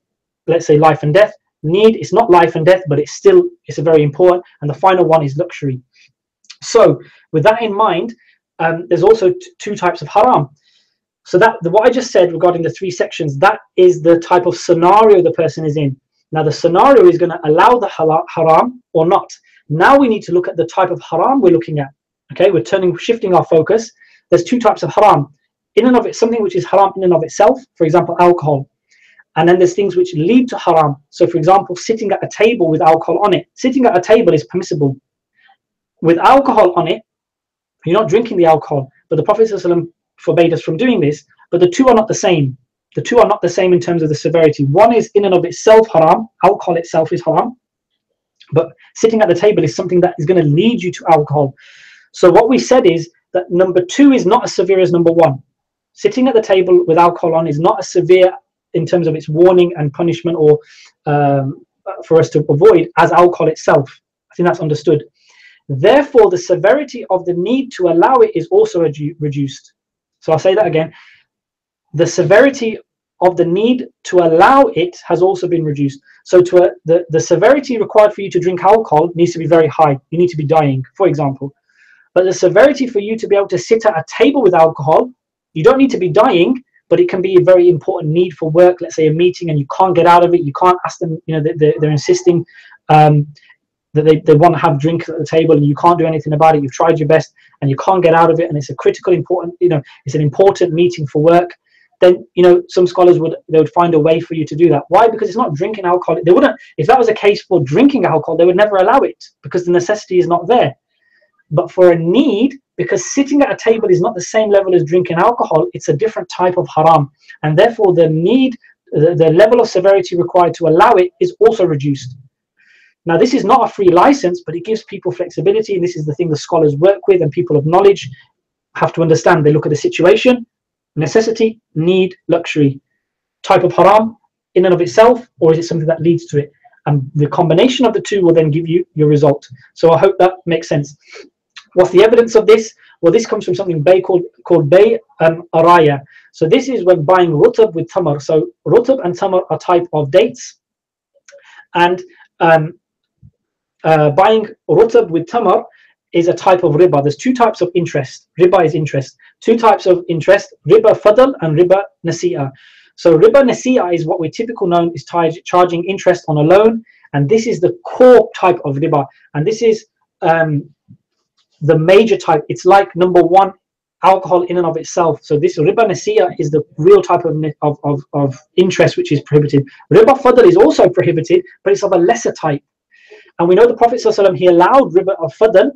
let's say life and death. Need is not life and death, but it's a very important. And the final one is luxury. So with that in mind, there's also 2 types of haram. So what I just said regarding the 3 sections, that is the type of scenario the person is in. Now the scenario is going to allow the haram or not. Now we need to look at the type of haram we're looking at. Okay, we're shifting our focus. There's 2 types of haram. In and of it, something which is haram in and of itself, for example, alcohol. And then there's things which lead to haram. So for example, sitting at a table with alcohol on it. Sitting at a table is permissible. With alcohol on it, you're not drinking the alcohol, but the Prophet ﷺ forbade us from doing this. But the 2 are not the same. The 2 are not the same in terms of the severity. One is in and of itself haram. Alcohol itself is haram. But sitting at the table is something that is going to lead you to alcohol. So what we said is that number 2 is not as severe as number 1. Sitting at the table with alcohol on is not as severe in terms of its warning and punishment or for us to avoid as alcohol itself. I think that's understood. Therefore, the severity of the need to allow it is also reduced. So I'll say that again. The severity of the need to allow it has also been reduced. So the severity required for you to drink alcohol needs to be very high. You need to be dying, for example. But the severity for you to be able to sit at a table with alcohol, you don't need to be dying, but it can be a very important need for work. Let's say a meeting and you can't get out of it. You can't ask them, you know, they're insisting that they want to have drinks at the table and you can't do anything about it. You've tried your best and you can't get out of it, and it's a critical important, you know, it's an important meeting for work. Then, you know, some scholars would find a way for you to do that. Why? Because it's not drinking alcohol. They wouldn't, if that was a case for drinking alcohol, they would never allow it because the necessity is not there. But for a need, because sitting at a table is not the same level as drinking alcohol, it's a different type of haram, and therefore the need, the level of severity required to allow it is also reduced. Now, this is not a free license, but it gives people flexibility, and this is the thing the scholars work with, and people of knowledge have to understand. They look at the situation, necessity, need, luxury, type of haram in and of itself, or is it something that leads to it? And the combination of the two will then give you your result. So I hope that makes sense. What's the evidence of this? Well, this comes from something called Bay Araya. So this is when buying rutab with tamar. So rutab and tamar are type of dates, and buying rutab with tamar is a type of riba. There's two types of interest. Riba is interest. Two types of interest: riba fadl and riba nasi'a. So riba nasi'a is what we typically know is charging interest on a loan, and this is the core type of riba, and this is the major type. It's like number one, alcohol in and of itself. So this riba nasi'a is the real type of interest which is prohibited. Riba fadl is also prohibited, but it's of a lesser type. And we know the Prophet ﷺ, he allowed riba of fadl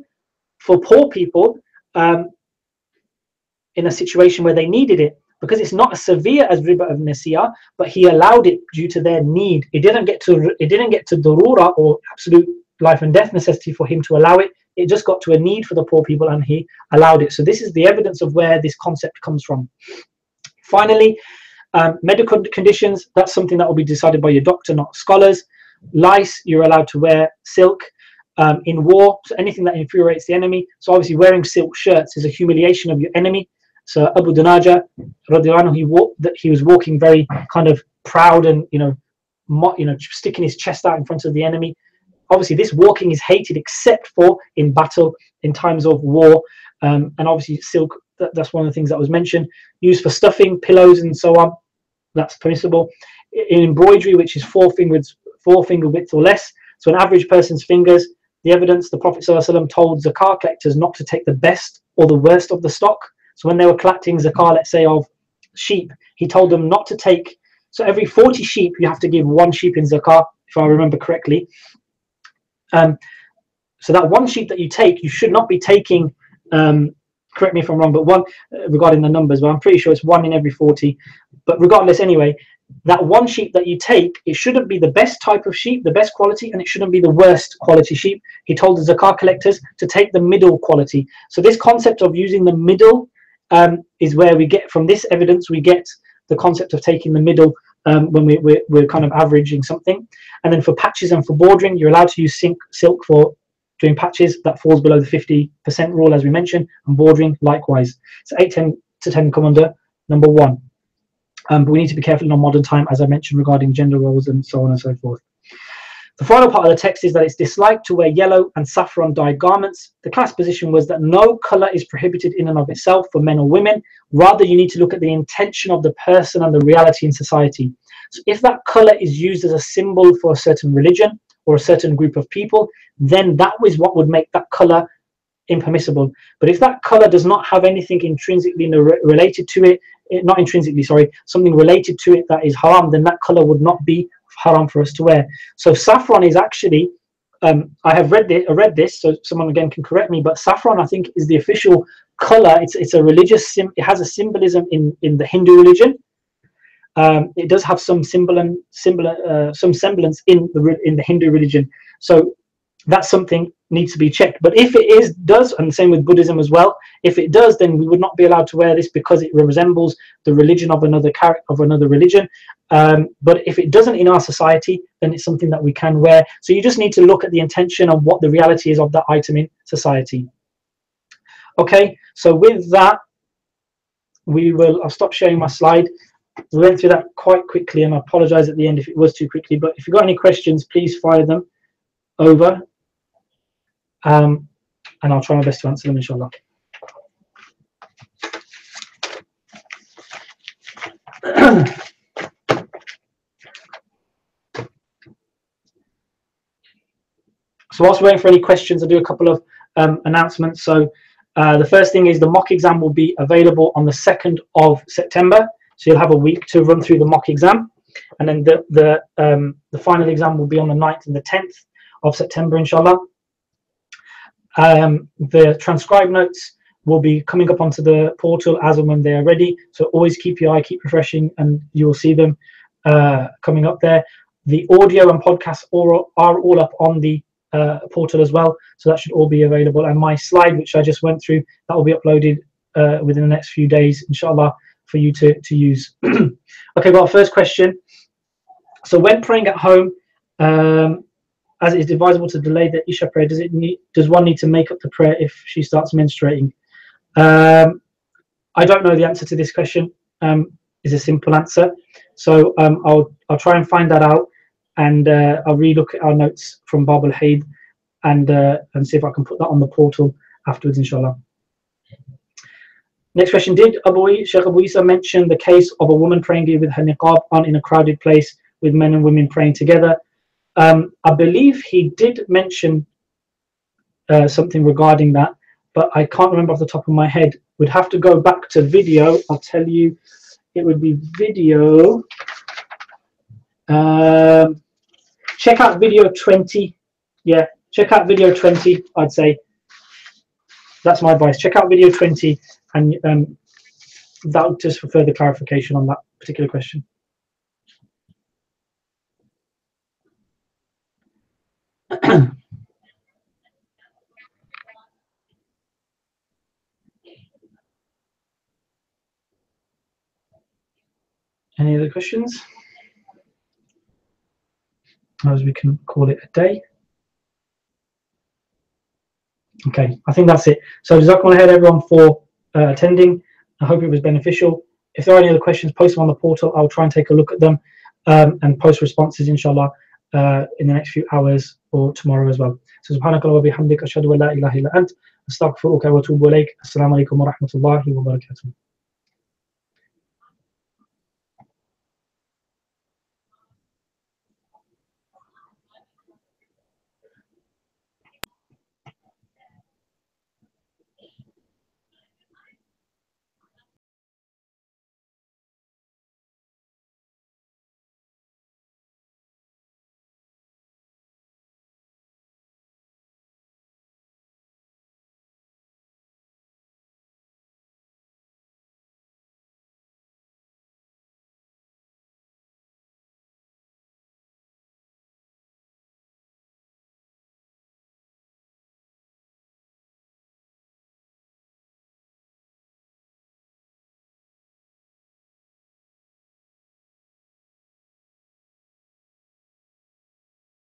for poor people in a situation where they needed it, because it's not as severe as riba of nasi'a, but he allowed it due to their need. It didn't get to darura, or absolute life and death necessity, for him to allow it. It just got to a need for the poor people, and he allowed it. So this is the evidence of where this concept comes from. Finally, medical conditions, that's something that will be decided by your doctor, not scholars. Lice, you're allowed to wear silk. In war, so anything that infuriates the enemy. So obviously wearing silk shirts is a humiliation of your enemy. So Abu Dunaja, he was walking very kind of proud and sticking his chest out in front of the enemy. Obviously this walking is hated except for in battle, in times of war, and obviously silk, that's one of the things that was mentioned, used for stuffing pillows and so on, that's permissible. In embroidery, which is four finger width or less, so an average person's fingers. The evidence, the Prophet ﷺ told zakah collectors not to take the best or the worst of the stock. So when they were collecting zakah, let's say of sheep, he told them not to take, so every 40 sheep you have to give one sheep in zakah, if I remember correctly. So that one sheep that you take, you should not be taking, correct me if I'm wrong, but one, regarding the numbers, but I'm pretty sure it's 1 in every 40. But regardless anyway, that one sheep that you take, it shouldn't be the best type of sheep, the best quality, and it shouldn't be the worst quality sheep. He told the zakah collectors to take the middle quality. So this concept of using the middle is where we get, from this evidence, we get the concept of taking the middle when we're kind of averaging something. And then for patches and for bordering, you're allowed to use silk for doing patches. That falls below the 50% rule, as we mentioned, and bordering likewise. So 8, 10 to 10 come under number 1. But we need to be careful in our modern time, as I mentioned, regarding gender roles and so on and so forth. The final part of the text is that it's disliked to wear yellow and saffron dyed garments. The class position was that no colour is prohibited in and of itself for men or women. Rather, you need to look at the intention of the person and the reality in society. So if that colour is used as a symbol for a certain religion or a certain group of people, then that is what would make that colour impermissible. But if that colour does not have anything intrinsically related to it, not intrinsically, sorry, something related to it that is haram, then that colour would not be haram for us to wear. So saffron is actually, I have read this, so someone again can correct me, but saffron, I think, is the official colour. It's a religious, it has a symbolism in the Hindu religion. It does have some semblance in the Hindu religion. So that's something needs to be checked. But if it does, and the same with Buddhism as well, if it does, then we would not be allowed to wear this because it resembles the religion of another religion. But if it doesn't in our society, then it's something that we can wear. So you just need to look at the intention of what the reality is of that item in society. Okay, so with that, I'll stop sharing my slide. We went through that quite quickly, and I apologize at the end if it was too quickly, but if you've got any questions, please fire them over. And I'll try my best to answer them, inshallah. So whilst we're waiting for any questions, I'll do a couple of announcements. So the first thing is the mock exam will be available on the 2nd of September. So you'll have a week to run through the mock exam. And then the final exam will be on the 9th and the 10th of September, inshallah. The transcribed notes will be coming up onto the portal as and when they are ready. So always keep your eye, keep refreshing, and you will see them coming up there. The audio and podcasts are all up on the portal as well. So that should all be available. And my slide, which I just went through, that will be uploaded within the next few days, inshallah, for you to use. Okay, well, first question. So when praying at home, as it is advisable to delay the Isha prayer, does one need to make up the prayer if she starts menstruating? I don't know the answer to this question. Is a simple answer. So I'll try and find that out, and I'll relook at our notes from Bab al-Hayd and see if I can put that on the portal afterwards, inshallah. Next question: did Sheikh Abu Isa mention the case of a woman praying with her niqab on in a crowded place with men and women praying together? I believe he did mention something regarding that, but I can't remember off the top of my head. We'd have to go back to video. I'll tell you, it would be video. Check out video 20. Yeah, check out video 20, I'd say. That's my advice. Check out video 20, and that just for further clarification on that particular question. Any other questions? As we can call it a day. Okay, I think that's it. So jazakumullah khair everyone for attending. I hope it was beneficial. If there are any other questions, post them on the portal. I'll try and take a look at them and post responses, inshallah, in the next few hours or tomorrow as well. So subhanakallah wa bihamdik ashhadu an la ilaha illa ant astaghfiruka wa atubu ilaik. Assalamu alaikum wa rahmatullahi wa barakatuh.